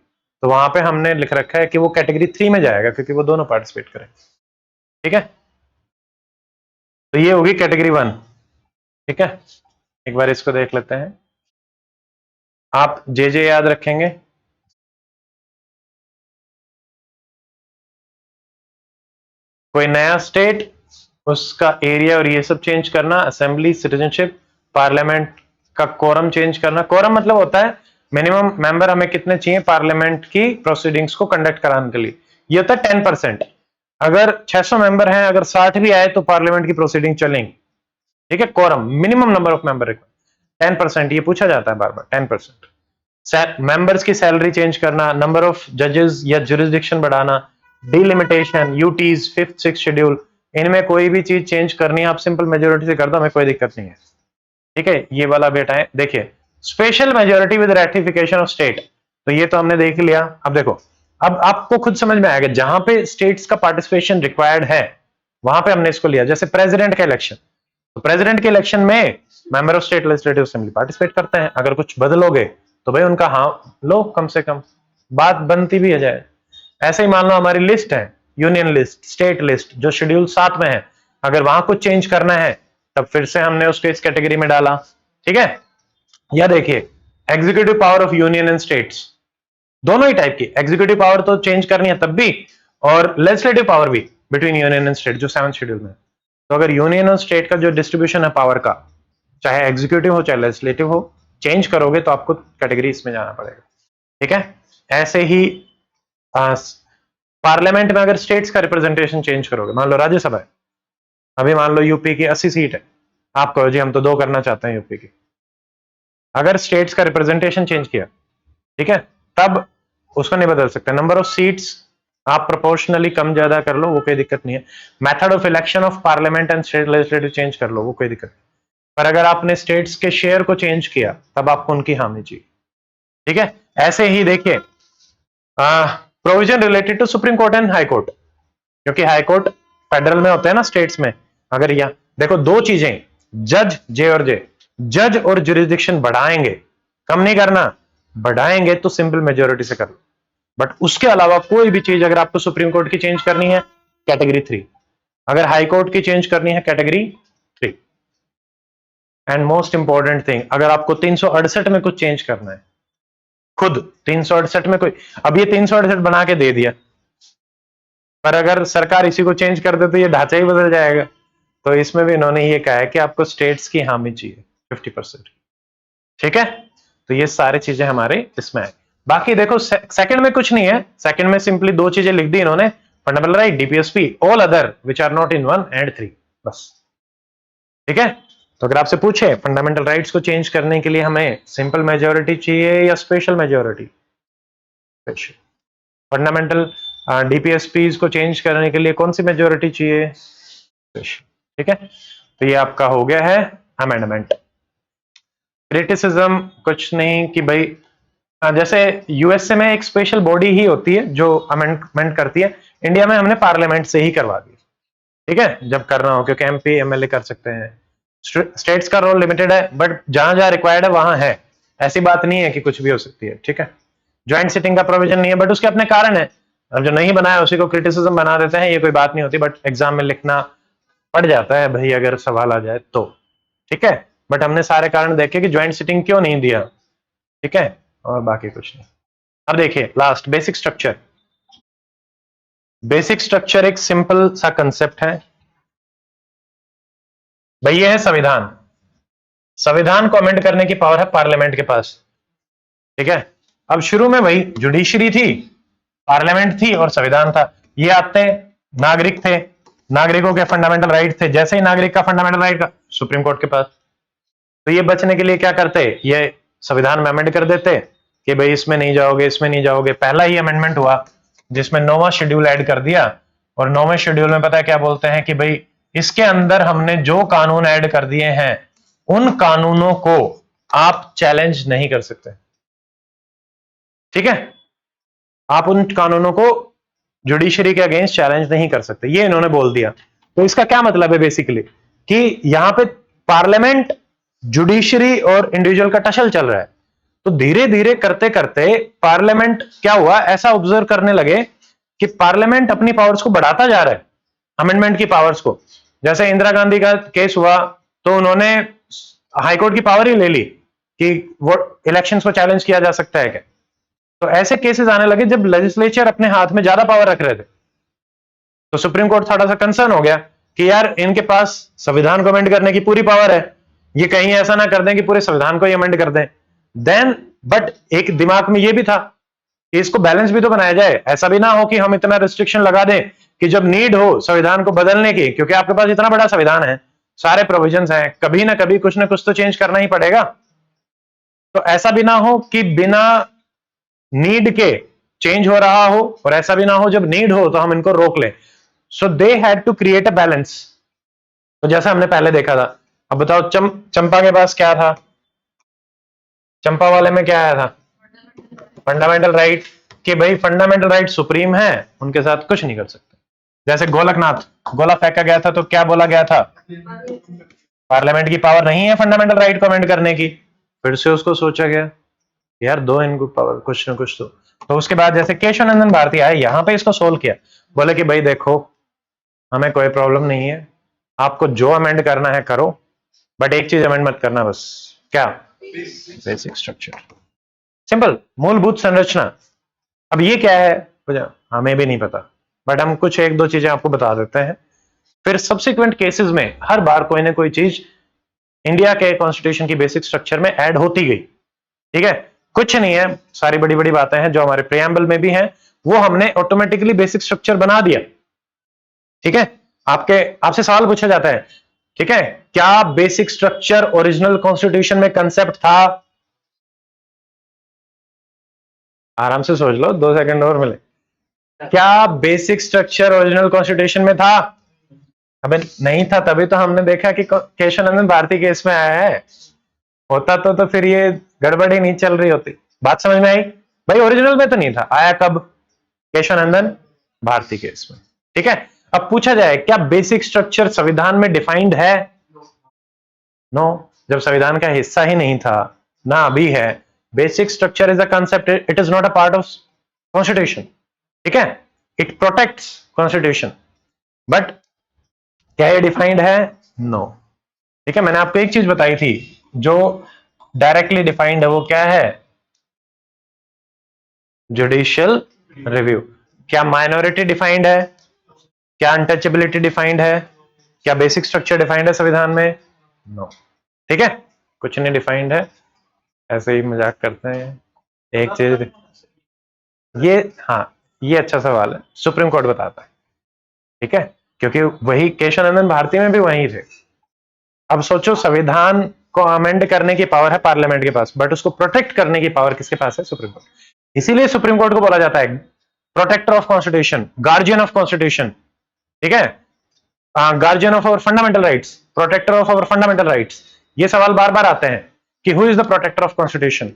तो वहां पे हमने लिख रखा है कि वो कैटेगरी 3 में जाएगा, क्योंकि वो दोनों पार्टिसिपेट करें, ठीक है। तो ये होगी कैटेगरी 1, ठीक है। एक बार इसको देख लेते हैं। आप जे याद रखेंगे, कोई नया स्टेट, उसका एरिया और ये सब चेंज करना, असेंबली, सिटीजनशिप, पार्लियामेंट का कोरम चेंज करना। कोरम मतलब होता है मिनिमम मेंबर हमें कितने चाहिए पार्लियामेंट की प्रोसीडिंग्स को कंडक्ट कराने के लिए। ये होता है 10%। अगर 600 मेंबर हैं, अगर 60 भी आए तो पार्लियामेंट की प्रोसीडिंग चलेंगी, ठीक है। Quorum minimum number of member 10%, ये पूछा जाता है बार बार, 10%। मेंबर्स की सैलरी चेंज करना, नंबर ऑफ जजेस या जुरिस्डिक्शन बढ़ाना, delimitation, UTs, 5th 6th schedule, इनमें कोई भी चीज चेंज करनी है आप सिंपल मेजोरिटी से कर दो, हमें कोई दिक्कत नहीं है, ठीक है। ये वाला बेटा है, देखिए special majority with ratification of state, तो ये तो हमने देख लिया। अब देखो, अब आपको खुद समझ में आएगा, जहां पे स्टेट्स का पार्टिसिपेशन रिक्वायर्ड है वहां पे हमने इसको लिया। जैसे प्रेसिडेंट का इलेक्शन, तो प्रेसिडेंट के इलेक्शन में member of state legislative assembly participate करते हैं। अगर कुछ बदलोगे तो भाई उनका हाँ लो, कम से कम बात बनती भी है जाए। ऐसे ही मान लो हमारी लिस्ट है, यूनियन लिस्ट, स्टेट लिस्ट, जो शेड्यूल 7 में है, अगर वहां कुछ चेंज करना है तब फिर से हमने उसको इस कैटेगरी में डाला, ठीक है। या देखिए executive power of union and states, दोनों ही टाइप की एग्जीक्यूटिव पावर तो चेंज करनी है तब भी, और लेजिस्लेटिव पावर भी बिटवीन यूनियन एंड स्टेट, जो 7th शेड्यूल में। तो अगर यूनियन और स्टेट का जो डिस्ट्रीब्यूशन है पावर का, चाहे एग्जीक्यूटिव हो चाहे लेजिस्लेटिव हो, चेंज करोगे तो आपको कैटेगरी इसमें जाना पड़ेगा, ठीक है। ऐसे ही पार्लियामेंट में अगर स्टेट्स का रिप्रेजेंटेशन चेंज करोगे, मान लो राज्यसभा है, अभी मान लो यूपी की 80 सीट है, आप कहो जी हम तो 2 करना चाहते हैं यूपी की। अगर स्टेट्स का रिप्रेजेंटेशन चेंज किया, ठीक है, तब उसको नहीं बदल सकते। नंबर ऑफ सीट्स आप प्रोपोर्शनली कम ज्यादा कर लो, वो कोई दिक्कत नहीं है। Method of election of parliament and state legislative change कर लो, वो कोई दिक्कत नहीं। पर अगर आपने स्टेट्स के शेयर को चेंज किया तब आपको उनकी हामी चाहिए, ठीक है। ऐसे ही देखिए provision related to supreme court and high court, क्योंकि हाई कोर्ट फेडरल में होते हैं ना, स्टेट्स में। अगर यह देखो 2 चीजें, जज, जे और जे, जज और जुरिस्डिक्शन बढ़ाएंगे, कम नहीं करना, बढ़ाएंगे तो सिंपल मेजोरिटी से कर लो। बट उसके अलावा कोई भी चीज अगर आपको सुप्रीम कोर्ट की चेंज करनी है, कैटेगरी 3, अगर हाई कोर्ट की चेंज करनी है, category 3। And most important thing, अगर आपको 368 में कुछ चेंज करना है, खुद 368 में कोई, अब ये 368 बना के दे दिया, पर अगर सरकार इसी को चेंज कर दे तो ये ढांचा ही बदल जाएगा। तो इसमें भी इन्होंने ये कहा है कि आपको स्टेट्स की हामी चाहिए 50%, ठीक है। तो ये सारी चीजें हमारे इसमें है। बाकी देखो सेकंड में कुछ नहीं है, सेकंड में सिंपली 2 चीजें लिख दी इन्होंने, fundamental right, DPSP, all other which are not in 1 and 3, बस, ठीक है। तो अगर आपसे पूछे फंडामेंटल राइट्स को चेंज करने के लिए हमें सिंपल मेजोरिटी चाहिए या special majority, special. Fundamental DPSP को चेंज करने के लिए कौन सी मेजोरिटी चाहिए, स्पेशल, ठीक है। तो ये आपका हो गया है अमेंडमेंट। क्रिटिसिज्म कुछ नहीं कि भाई जैसे यूएसए में एक स्पेशल बॉडी ही होती है जो अमेंडमेंट करती है, इंडिया में हमने पार्लियामेंट से ही करवा दी, ठीक है, जब करना हो, क्योंकि एमपी एमएलए कर सकते हैं। स्टेट्स का रोल लिमिटेड है, बट जहां जहां रिक्वायर्ड है वहां है, ऐसी बात नहीं है कि कुछ भी हो सकती है, ठीक है। ज्वाइंट सिटिंग का प्रोविजन नहीं है, बट उसके अपने कारण है। अब जो नहीं बनाया उसी को क्रिटिसिज्म बना देते हैं, ये कोई बात नहीं होती, बट एग्जाम में लिखना पड़ जाता है भाई अगर सवाल आ जाए तो, ठीक है। बट हमने सारे कारण देखे कि ज्वाइंट सिटिंग क्यों नहीं दिया, ठीक है, और बाकी कुछ नहीं। अब देखिए last basic structure. Basic structure एक सिंपल सा कंसेप्ट है भाई, ये है संविधान। संविधान को अमेंड करने की पावर है पार्लियामेंट के पास, ठीक है। अब शुरू में भाई जुडिशरी थी, पार्लियामेंट थी और संविधान था। ये आते नागरिक थे, नागरिकों के फंडामेंटल राइट थे। जैसे ही नागरिक का फंडामेंटल राइट का सुप्रीम कोर्ट के पास, तो ये बचने के लिए क्या करते, ये संविधान में अमेंड कर देते कि भाई इसमें नहीं जाओगे, इसमें नहीं जाओगे। पहला ही अमेंडमेंट हुआ जिसमें 9वां शेड्यूल ऐड कर दिया, और 9वें शेड्यूल में पता है क्या बोलते हैं कि भाई इसके अंदर हमने जो कानून ऐड कर दिए हैं उन कानूनों को आप चैलेंज नहीं कर सकते, ठीक है। आप उन कानूनों को जुडिशरी के अगेंस्ट चैलेंज नहीं कर सकते, ये इन्होंने बोल दिया। तो इसका क्या मतलब है बेसिकली कि यहां पे पार्लियामेंट, जुडिशरी और इंडिविजुअल का टसल चल रहा है। तो धीरे धीरे करते करते पार्लियामेंट क्या हुआ, ऐसा ऑब्जर्व करने लगे कि पार्लियामेंट अपनी पावर्स को बढ़ाता जा रहा है, अमेंडमेंट की पावर्स को। जैसे इंदिरा गांधी का केस हुआ तो उन्होंने हाईकोर्ट की पावर ही ले ली कि वो इलेक्शंस को चैलेंज किया जा सकता है क्या। तो ऐसे केसेस आने लगे जब लेजिस्लेचर अपने हाथ में ज्यादा पावर रख रहे थे, तो सुप्रीम कोर्ट थोड़ा सा कंसर्न हो गया कि यार इनके पास संविधान को अमेंड करने की पूरी पावर है, ये कहीं ऐसा ना कर दें कि पूरे संविधान को ही अमेंड कर दें। देन बट एक दिमाग में ये भी था कि इसको बैलेंस भी तो बनाया जाए, ऐसा भी ना हो कि हम इतना रिस्ट्रिक्शन लगा दें कि जब नीड हो संविधान को बदलने की, क्योंकि आपके पास इतना बड़ा संविधान है, सारे प्रोविजंस हैं, कभी ना कभी कुछ ना कुछ तो चेंज करना ही पड़ेगा। तो ऐसा भी ना हो कि बिना नीड के चेंज हो रहा हो, और ऐसा भी ना हो जब नीड हो तो हम इनको रोक लें। So they had to create a balance. तो जैसा हमने पहले देखा था, अब बताओ चंपा के पास क्या था, चंपा वाले में क्या आया था, फंडामेंटल राइट, कि भाई फंडामेंटल राइट सुप्रीम है, उनके साथ कुछ नहीं कर सकते। जैसे गोलकनाथ, गोला फेंका गया था तो क्या बोला गया था, पार्लियामेंट की पावर नहीं है फंडामेंटल राइट को अमेंड करने की। फिर से उसको सोचा गया यार दो इनको पावर कुछ ना कुछ तो उसके बाद जैसे केशव नंदन भारती आए, यहां पे इसको सोल्व किया, बोले कि भाई देखो हमें कोई प्रॉब्लम नहीं है, आपको जो अमेंड करना है करो, बट एक चीज अमेंड मत करना, बस क्या, बेसिक स्ट्रक्चर, सिंपल, मूलभूत संरचना। अब ये क्या है हमें भी नहीं पता, बट हम कुछ एक दो चीजें आपको बता देते हैं। फिर सब्सिक्वेंट केसेस में हर बार कोई ना कोई चीज इंडिया के कॉन्स्टिट्यूशन की बेसिक स्ट्रक्चर में ऐड होती गई, ठीक है। कुछ नहीं है, सारी बड़ी बड़ी बातें हैं जो हमारे प्रियम्बल में भी हैं, वो हमने ऑटोमेटिकली बेसिक स्ट्रक्चर बना दिया, ठीक है। आपसे सवाल पूछा जाता है, ठीक है, क्या बेसिक स्ट्रक्चर ओरिजिनल कॉन्स्टिट्यूशन में कंसेप्ट था? आराम से सोच लो, 2 सेकंड और मिले। क्या बेसिक स्ट्रक्चर ओरिजिनल कॉन्स्टिट्यूशन में था? अबे नहीं था, तभी तो हमने देखा कि केशव नंदन भारती केस में आया है। होता तो फिर ये गड़बड़ी नहीं चल रही होती। बात समझ में आई? भाई ओरिजिनल में तो नहीं था, आया कब, केशव नंदन भारती केस में, ठीक है। अब पूछा जाए क्या बेसिक स्ट्रक्चर संविधान में डिफाइंड है? नो, जब संविधान का हिस्सा ही नहीं था, ना अभी है। Basic structure is a concept, it is not a part of constitution, ठीक है। इट प्रोटेक्ट्स कॉन्स्टिट्यूशन, बट क्या ये डिफाइंड है? नो, ठीक है। मैंने आपको एक चीज बताई थी जो डायरेक्टली डिफाइंड है, वो क्या है, जुडिशियल रिव्यू। क्या माइनॉरिटी डिफाइंड है? क्या अनटचेबिलिटी डिफाइंड है? क्या बेसिक स्ट्रक्चर डिफाइंड है संविधान में? नो, ठीक है, कुछ नहीं डिफाइंड है, ऐसे ही मजाक करते हैं। एक चीज ये, हाँ ये अच्छा सवाल है, सुप्रीम कोर्ट बताता है, ठीक है, क्योंकि वही केशव नंदन भारती में भी वही थे। अब सोचो संविधान को अमेंड करने की पावर है पार्लियामेंट के पास, बट उसको प्रोटेक्ट करने की पावर किसके पास है? Supreme court. इसीलिए सुप्रीम कोर्ट को बोला जाता है protector of constitution, guardian of constitution, ठीक है, guardian of our fundamental rights, protector of our fundamental rights. ये सवाल बार बार आते हैं कि who is the protector of constitution,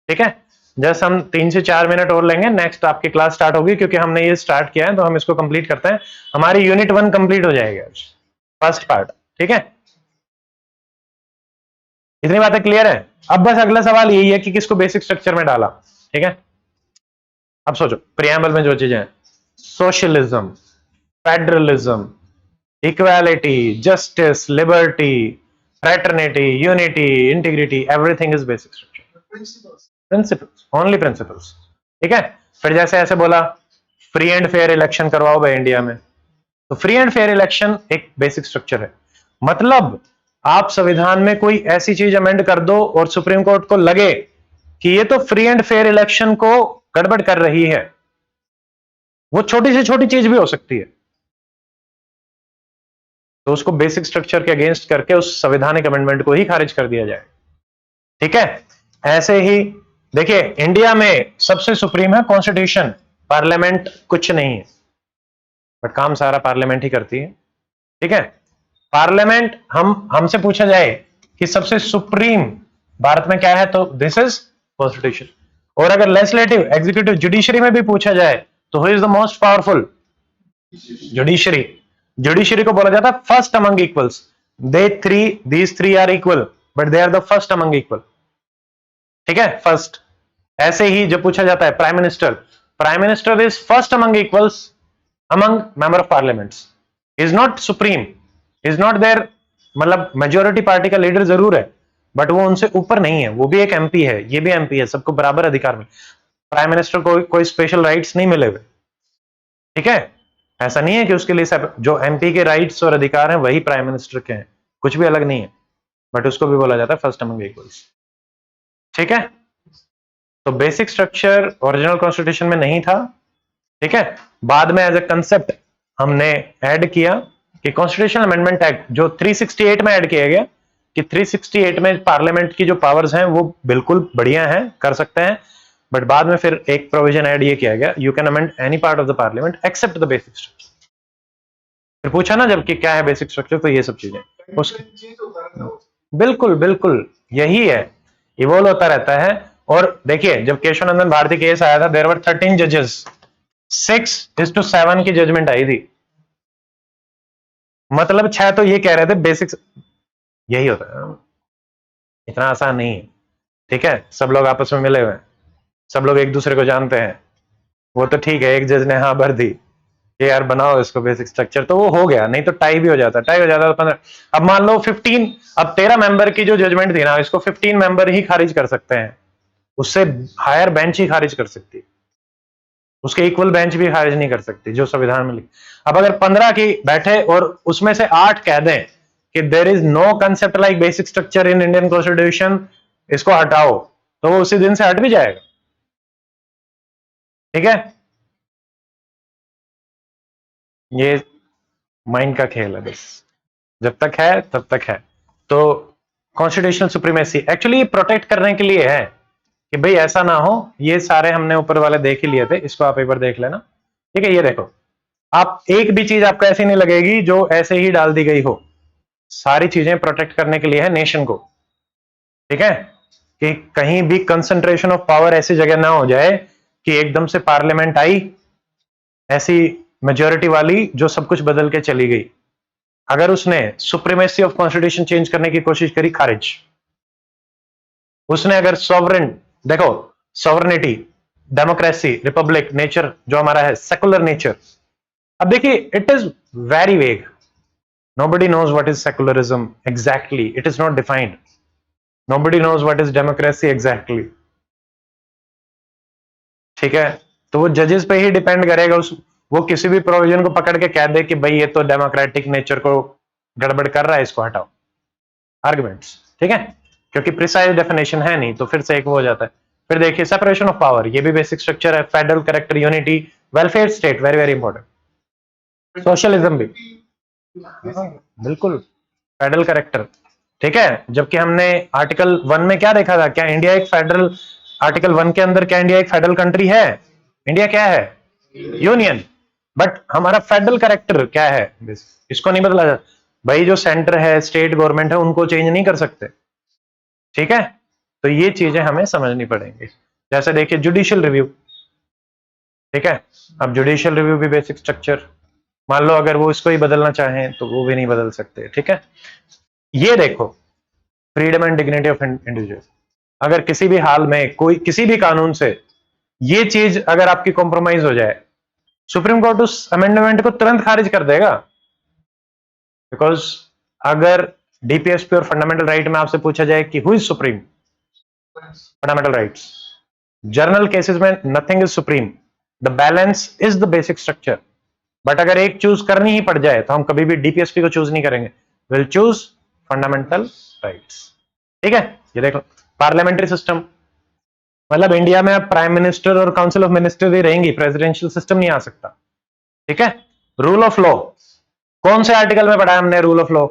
ठीक है। जस्ट हम 3 से 4 मिनट और लेंगे, नेक्स्ट आपकी क्लास स्टार्ट होगी, क्योंकि हमने ये स्टार्ट किया है तो हम इसको कंप्लीट करते हैं। हमारी यूनिट 1 कंप्लीट हो जाएगी आज, फर्स्ट पार्ट, ठीक है। इतनी बातें क्लियर है? अब बस अगला सवाल यही है कि किसको बेसिक स्ट्रक्चर में डाला, ठीक है। अब सोचो प्रियम्बल में जो चीजें हैं, socialism, federalism, equality, justice, liberty, fraternity, unity, integrity, everything is basic structure. Principles. Principles, only principles. ठीक है। फिर जैसे ऐसे बोला फ्री एंड फेयर इलेक्शन करवाओ भाई इंडिया में, तो फ्री एंड फेयर इलेक्शन एक बेसिक स्ट्रक्चर है। मतलब आप संविधान में कोई ऐसी चीज अमेंड कर दो और सुप्रीम कोर्ट को लगे कि ये तो फ्री एंड फेयर इलेक्शन को गड़बड़ कर रही है, वो छोटी से छोटी चीज भी हो सकती है, तो उसको बेसिक स्ट्रक्चर के अगेंस्ट करके उस संवैधानिक अमेंडमेंट को ही खारिज कर दिया जाए। ठीक है। ऐसे ही देखिए इंडिया में सबसे सुप्रीम है कॉन्स्टिट्यूशन, पार्लियामेंट कुछ नहीं है, बट काम सारा पार्लियामेंट ही करती है। ठीक है। पार्लियामेंट हमसे पूछा जाए कि सबसे सुप्रीम भारत में क्या है, तो दिस इज कॉन्स्टिट्यूशन। और अगर लेजिस्लेटिव, एग्जीक्यूटिव, जुडिशरी में भी पूछा जाए तो who is the most powerful, judiciary. Judiciary को बोला जाता है first among equals, these three are equal but they are the first among equal. ठीक है, फर्स्ट। ऐसे ही जब पूछा जाता है prime minister, prime minister is first among equals among member of parliament, is not supreme, is not there, मतलब majority party का लीडर जरूर है बट वो उनसे ऊपर नहीं है, वो भी एक एमपी है, ये भी एमपी है, सबको बराबर अधिकार में। प्राइम मिनिस्टर को कोई स्पेशल राइट्स नहीं मिले हुए। ठीक है। ऐसा नहीं है कि उसके लिए जो एमपी के राइट्स और अधिकार हैं वही प्राइम मिनिस्टर के हैं, कुछ भी अलग नहीं है, बट उसको भी बोला जाता है फर्स्ट अमंग इक्वल्स। ठीक है। तो बेसिक स्ट्रक्चर ओरिजिनल कॉन्स्टिट्यूशन में नहीं था। ठीक है। बाद में एज ए कंसेप्ट हमने ऐड किया कि कॉन्स्टिट्यूशन अमेंडमेंट एक्ट जो 368 में ऐड किया गया कि 368 में पार्लियामेंट की जो पावर्स हैं वो बिल्कुल बढ़िया हैं, कर सकते हैं, बट बाद में फिर एक प्रोविजन ऐड ये किया गया, you can amend any part of the parliament except the basic structure. फिर पूछा ना जब कि क्या है बेसिक स्ट्रक्चर, तो ये सब चीजें उसके चीज होता है ना। बिल्कुल बिल्कुल यही है, इवॉल्व होता रहता है। और देखिए जब केशवानंदन भारती केस आया था, देयर वर 13 जजेस, 6:7 की जजमेंट आई थी, मतलब 6 तो ये कह रहे थे बेसिक, यही होता है, इतना आसान नहीं है। ठीक है। सब लोग आपस में मिले हुए हैं, सब लोग एक दूसरे को जानते हैं, वो तो ठीक है, एक जज ने हाँ भर दी ये यार बनाओ इसको बेसिक स्ट्रक्चर, तो वो हो गया, नहीं तो टाई भी हो जाता, टाई हो जाता तो 15। अब मान लो 15, अब 13 मेंबर की जो जजमेंट थी ना, इसको 15 मेंबर ही खारिज कर सकते हैं, उससे हायर बेंच ही खारिज कर सकती है, उसके इक्वल बेंच भी खारिज नहीं कर सकती जो संविधान में लिखी। अब अगर 15 की बैठे और उसमें से 8 कह दें कि there is no concept like basic structure in Indian constitution, इसको हटाओ, तो वो उसी दिन से हट भी जाएगा। ठीक है। ये माइंड का खेल है बस, जब तक है तब तक है। तो कॉन्स्टिट्यूशनल सुप्रीमेसी एक्चुअली प्रोटेक्ट करने के लिए है कि भाई ऐसा ना हो, ये सारे हमने ऊपर वाले देख ही लिए थे, इसको आप एक बार देख लेना। ठीक है। ये देखो, आप एक भी चीज आपको ऐसी नहीं लगेगी जो ऐसे ही डाल दी गई हो, सारी चीजें प्रोटेक्ट करने के लिए है नेशन को। ठीक है। कि कहीं भी कंसंट्रेशन ऑफ पावर ऐसी जगह ना हो जाए कि एकदम से पार्लियामेंट आई ऐसी मेजोरिटी वाली जो सब कुछ बदल के चली गई, अगर उसने सुप्रीमेसी ऑफ कॉन्स्टिट्यूशन चेंज करने की कोशिश करी, खारिज। उसने अगर सॉवरेन, देखो सॉवरेनिटी, डेमोक्रेसी, रिपब्लिक, नेचर जो हमारा है सेकुलर नेचर, अब देखिए it is very vague, nobody knows what is secularism exactly, it is not defined, nobody knows what is democracy exactly। ठीक है। तो वो जजेस पे ही डिपेंड करेगा, उस वो किसी भी प्रोविजन को पकड़ के कह दे कि भाई ये तो डेमोक्रेटिक नेचर को गड़बड़ कर रहा है, इसको हटाओ, आर्गुमेंट्स। ठीक है। क्योंकि प्रिसाइज डेफिनेशन है नहीं, तो फिर से एक वो हो जाता है। फिर देखिए सेपरेशन ऑफ पावर, ये भी बेसिक स्ट्रक्चर है, federal character, unity, welfare state, very very important, socialism भी, हाँ, बिल्कुल फेडरल कैरेक्टर। ठीक है। जबकि हमने आर्टिकल 1 में क्या देखा था, क्या इंडिया एक फेडरल, आर्टिकल 1 के अंदर क्या इंडिया एक फेडरल कंट्री है? इंडिया क्या है? यूनियन। बट हमारा फेडरल कैरेक्टर क्या है, इसको नहीं बदला जाता भाई, जो सेंटर है, स्टेट गवर्नमेंट है, उनको चेंज नहीं कर सकते। ठीक है। तो ये चीजें हमें समझनी पड़ेंगी। जैसे देखिए जुडिशियल रिव्यू, ठीक है, अब जुडिशियल रिव्यू भी बेसिक स्ट्रक्चर, मान लो अगर वो इसको ही बदलना चाहें तो वो भी नहीं बदल सकते। ठीक है। ये देखो freedom and dignity of individual, अगर किसी भी हाल में कोई किसी भी कानून से ये चीज अगर आपकी कॉम्प्रोमाइज हो जाए, सुप्रीम कोर्ट उस अमेंडमेंट को तुरंत खारिज कर देगा। बिकॉज अगर डीपीएसपी और फंडामेंटल राइट में आपसे पूछा जाए कि who is supreme, fundamental rights, general cases में nothing is supreme, the balance is the basic structure. But अगर एक चूज करनी ही पड़ जाए तो हम कभी भी डीपीएसपी को चूज नहीं करेंगे, विल चूज फंडामेंटल राइट्स। ठीक है, ये देखो पार्लियामेंट्री सिस्टम, मतलब इंडिया में अब प्राइम मिनिस्टर और काउंसिल ऑफ मिनिस्टर ही रहेंगी, प्रेसिडेंशियल सिस्टम नहीं आ सकता। ठीक है, रूल ऑफ लॉ, कौन से आर्टिकल में पढ़ा है हमने रूल ऑफ लॉ?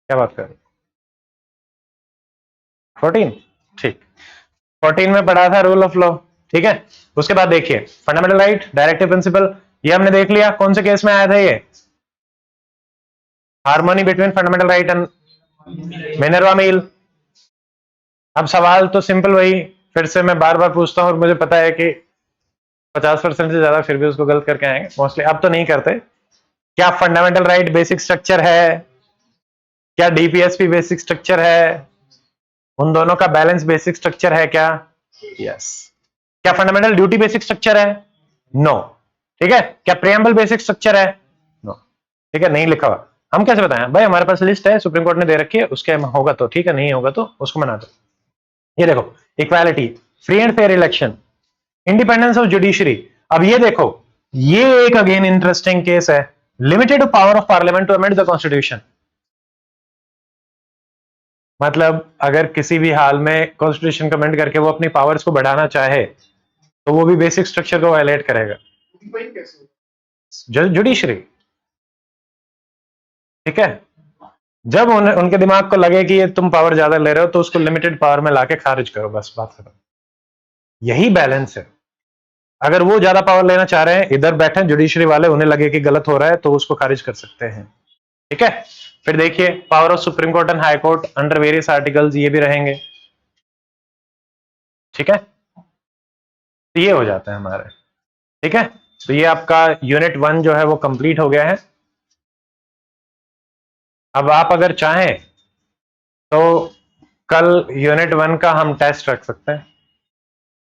क्या बात कर 14, ठीक, 14 में पढ़ा था रूल ऑफ लॉ। ठीक है, उसके बाद देखिए फंडामेंटल राइट, डायरेक्टिव प्रिंसिपल, ये हमने देख लिया। कौन से केस में आया था ये? Harmony between fundamental right and Minerva mill. अब सवाल तो सिंपल वही फिर से मैं बार बार पूछता हूं और मुझे पता है कि 50% से ज्यादा फिर भी उसको गलत करके आएंगे मोस्टली, अब तो नहीं करते। क्या फंडामेंटल राइट बेसिक स्ट्रक्चर है? क्या डीपीएसपी बेसिक स्ट्रक्चर है? उन दोनों का बैलेंस बेसिक स्ट्रक्चर है क्या? यस। क्या फंडामेंटल ड्यूटी बेसिक स्ट्रक्चर है? नो। ठीक है, क्या प्रियम्बल बेसिक स्ट्रक्चर है? नो। ठीक है, नहीं लिखा हुआ, हम कैसे बताएं भाई? हमारे पास लिस्ट है, सुप्रीम कोर्ट ने दे रखी है, उसके होगा तो ठीक है, नहीं होगा तो उसको मना दो। ये देखो equality, free and fair election, independence of judiciary. अब ये देखो, ये एक अगेन इंटरेस्टिंग केस है, limited power of parliament to amend the constitution. मतलब अगर किसी भी हाल में कॉन्स्टिट्यूशन को अमेंड करके वो अपनी पावर्स को बढ़ाना चाहे तो वो भी बेसिक स्ट्रक्चर को वायलेट करेगा, जुडिशरी। ठीक है, जब उनके दिमाग को लगे कि ये तुम पावर ज्यादा ले रहे हो तो उसको लिमिटेड पावर में लाके खारिज करो, बस बात खत्म। यही बैलेंस है। अगर वो ज्यादा पावर लेना चाह रहे हैं, इधर बैठे जुडिशरी वाले, उन्हें लगे कि गलत हो रहा है तो उसको खारिज कर सकते हैं। ठीक है, फिर देखिए power of supreme court and high court under various articles, ये भी रहेंगे। ठीक है, तो ये हो जाता है हमारे। ठीक है, तो ये आपका यूनिट 1 जो है वो कंप्लीट हो गया है। अब आप अगर चाहें तो कल यूनिट 1 का हम टेस्ट रख सकते हैं,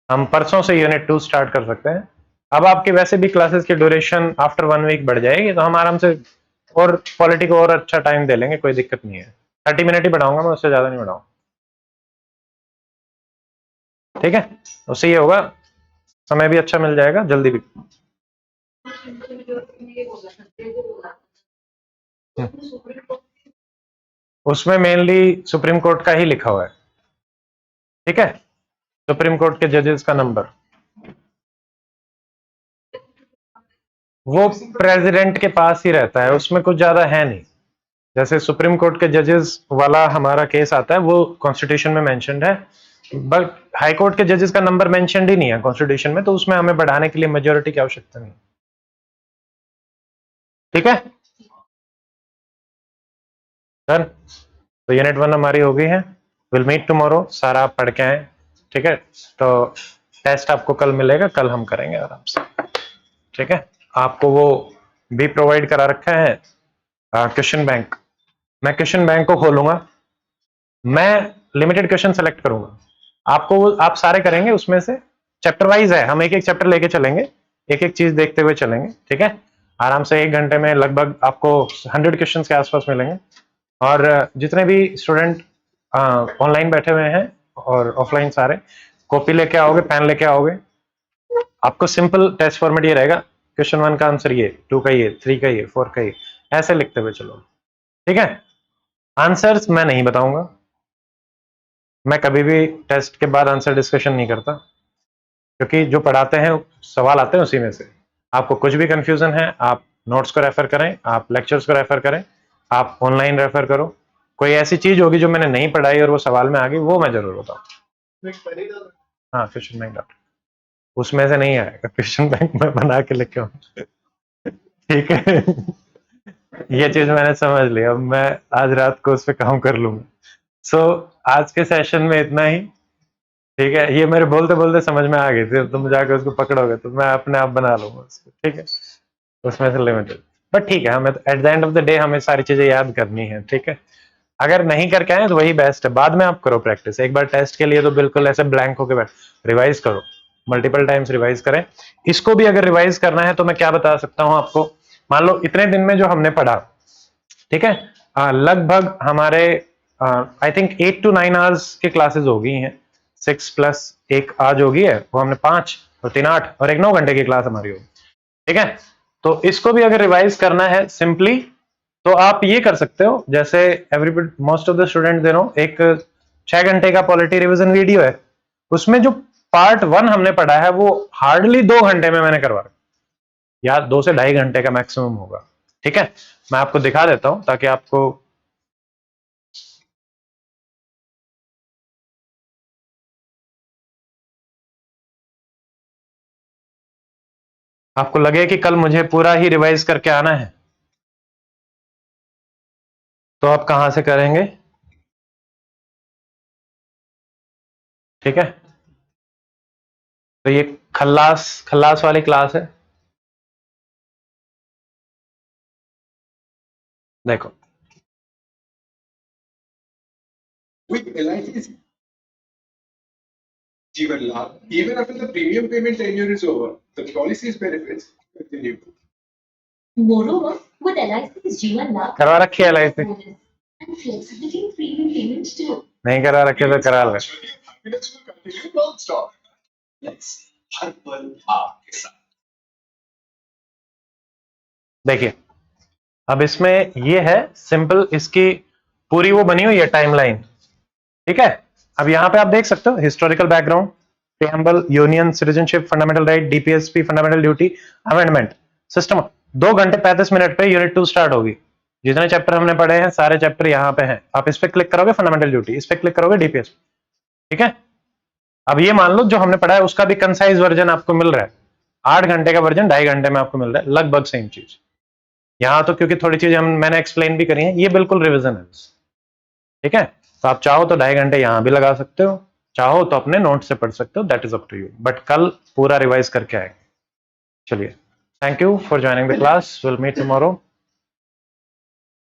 हम परसों से यूनिट 2 स्टार्ट कर सकते हैं। अब आपके वैसे भी क्लासेस की ड्यूरेशन आफ्टर 1 वीक बढ़ जाएगी, तो हम आराम से और पॉलिटी को और अच्छा टाइम दे लेंगे, कोई दिक्कत नहीं है। 30 मिनट ही बढ़ाऊंगा मैं, उससे ज्यादा नहीं बढ़ाऊंगा। ठीक है, उससे ये होगा समय भी अच्छा मिल जाएगा, जल्दी भी। उसमें मेनली सुप्रीम कोर्ट का ही लिखा हुआ है। ठीक है, सुप्रीम कोर्ट के जजेस का नंबर, वो प्रेसिडेंट के पास ही रहता है, उसमें कुछ ज्यादा है नहीं। जैसे सुप्रीम कोर्ट के जजेस वाला हमारा केस आता है वो कॉन्स्टिट्यूशन में मेंशन्ड है, बट हाई कोर्ट के जजेस का नंबर मेंशन्ड ही नहीं है कॉन्स्टिट्यूशन में, तो उसमें हमें बढ़ाने के लिए मेजोरिटी की आवश्यकता नहीं। ठीक है डन, तो यूनिट 1 हमारी हो गई है। विल मीट टुमारो, सारा आप पढ़ के आए। ठीक है, तो टेस्ट आपको कल मिलेगा, कल हम करेंगे आराम से। ठीक है, आपको वो भी प्रोवाइड करा रखा है क्वेश्चन बैंक। मैं क्वेश्चन बैंक को खोलूंगा, मैं लिमिटेड क्वेश्चन सेलेक्ट करूंगा, आपको आप सारे करेंगे उसमें से, चैप्टर वाइज है, हम एक एक चैप्टर लेके चलेंगे, एक एक चीज देखते हुए चलेंगे। ठीक है, आराम से 1 घंटे में लगभग आपको 100 क्वेश्चन के आसपास मिलेंगे। और जितने भी स्टूडेंट ऑनलाइन बैठे हुए हैं और ऑफलाइन, सारे कॉपी लेके आओगे, पेन लेके आओगे। आपको सिंपल टेस्ट फॉर्मेट ये रहेगा, क्वेश्चन 1 का आंसर ये, 2 का ये, 3 का ये, 4 का ये, ऐसे लिखते हुए चलो। ठीक है, आंसर्स मैं नहीं बताऊंगा, मैं कभी भी टेस्ट के बाद आंसर डिस्कशन नहीं करता, क्योंकि जो पढ़ाते हैं सवाल आते हैं उसी में से। आपको कुछ भी कंफ्यूजन है, आप नोट्स को रेफर करें, आप लेक्चर्स को रेफर करें, आप ऑनलाइन रेफर करो। कोई ऐसी चीज होगी जो मैंने नहीं पढ़ाई और वो सवाल में आ गई, वो मैं जरूर बताऊँ। हाँ, क्वेश्चन बैंक डॉट, उसमें से नहीं आएगा, क्वेश्चन बैंक में बना के लेके आऊँ। ठीक है, ये चीज मैंने समझ लिया, अब मैं आज रात को उस पर काम कर लूंगा। सो आज के सेशन में इतना ही। ठीक है, ये मेरे बोलते बोलते समझ में आ गई थी, तुम जाके उसको पकड़ोगे तो मैं अपने आप बना लूंगा उसको। ठीक है, उसमें से लिमिटेड, बट ठीक है, हमें at the end of the day हमें सारी चीजें याद करनी है। ठीक है, अगर नहीं करके आए तो वही बेस्ट है, बाद में आप करो प्रैक्टिस। एक बार टेस्ट के लिए तो बिल्कुल ऐसे ब्लैंक होके बैठ, रिवाइज करो, मल्टीपल टाइम्स रिवाइज करें। इसको भी अगर रिवाइज करना है तो मैं क्या बता सकता हूं आपको, मान लो इतने दिन में जो हमने पढ़ा, ठीक है, लगभग हमारे आई थिंक 8 to 9 आवर्स की क्लासेस हो गई हैं। 6 प्लस 1 आज होगी है, वो हमने 5 और 3 8 और एक 9 घंटे की क्लास हमारी होगी। ठीक है, तो इसको भी अगर रिवाइज करना है सिंपली, तो आप ये कर सकते हो, जैसे everybody most of the student they know एक 6 घंटे का पॉलिटी रिवीजन वीडियो है, उसमें जो पार्ट 1 हमने पढ़ा है वो हार्डली 2 घंटे में मैंने करवा, या 2 से 2.5 घंटे का मैक्सिमम होगा। ठीक है, मैं आपको दिखा देता हूं ताकि आपको लगे कि कल मुझे पूरा ही रिवाइज करके आना है, तो आप कहां से करेंगे? ठीक है, तो ये खल्लास खल्लास वाली क्लास है। देखो, With LIC's Jeevan Labh, even after the premium payment tenure is over, the policy's benefits continue. Moreover, with LIC's Jeevan Labh, करवा रखी है LIC? and flexibility in premium payments too. नहीं करा रखे तो करा ले। Happiness will continue non-stop. Let's हर पल आपके साथ। देखिए, अब इसमें ये है सिंपल, इसकी पूरी वो बनी हुई है टाइमलाइन। ठीक है, अब यहां पे आप देख सकते हो historical background, preamble, union, citizenship, fundamental right, DPSP, fundamental duty, amendment, system. 2 घंटे 35 मिनट पे यूनिट 2 स्टार्ट होगी। जितने चैप्टर हमने पढ़े हैं सारे चैप्टर यहाँ पे हैं। आप इस पे क्लिक करोगे फंडामेंटल ड्यूटी, इस पे क्लिक करोगे डीपीएसपी। ठीक है, अब ये मान लो जो हमने पढ़ा है उसका भी कंसाइज वर्जन आपको मिल रहा है। 8 घंटे का वर्जन 2.5 घंटे में आपको मिल रहा है, लगभग सेम चीज। यहाँ तो क्योंकि थोड़ी चीज मैंने एक्सप्लेन भी करी है, ये बिल्कुल रिविजन है। ठीक है, तो आप चाहो तो 2.5 घंटे यहाँ भी लगा सकते हो, चाहो तो अपने नोट से पढ़ सकते हो, that is up to you, but कल पूरा रिवाइज करके आएंगे। चलिए, thank you for joining the class, will meet tomorrow.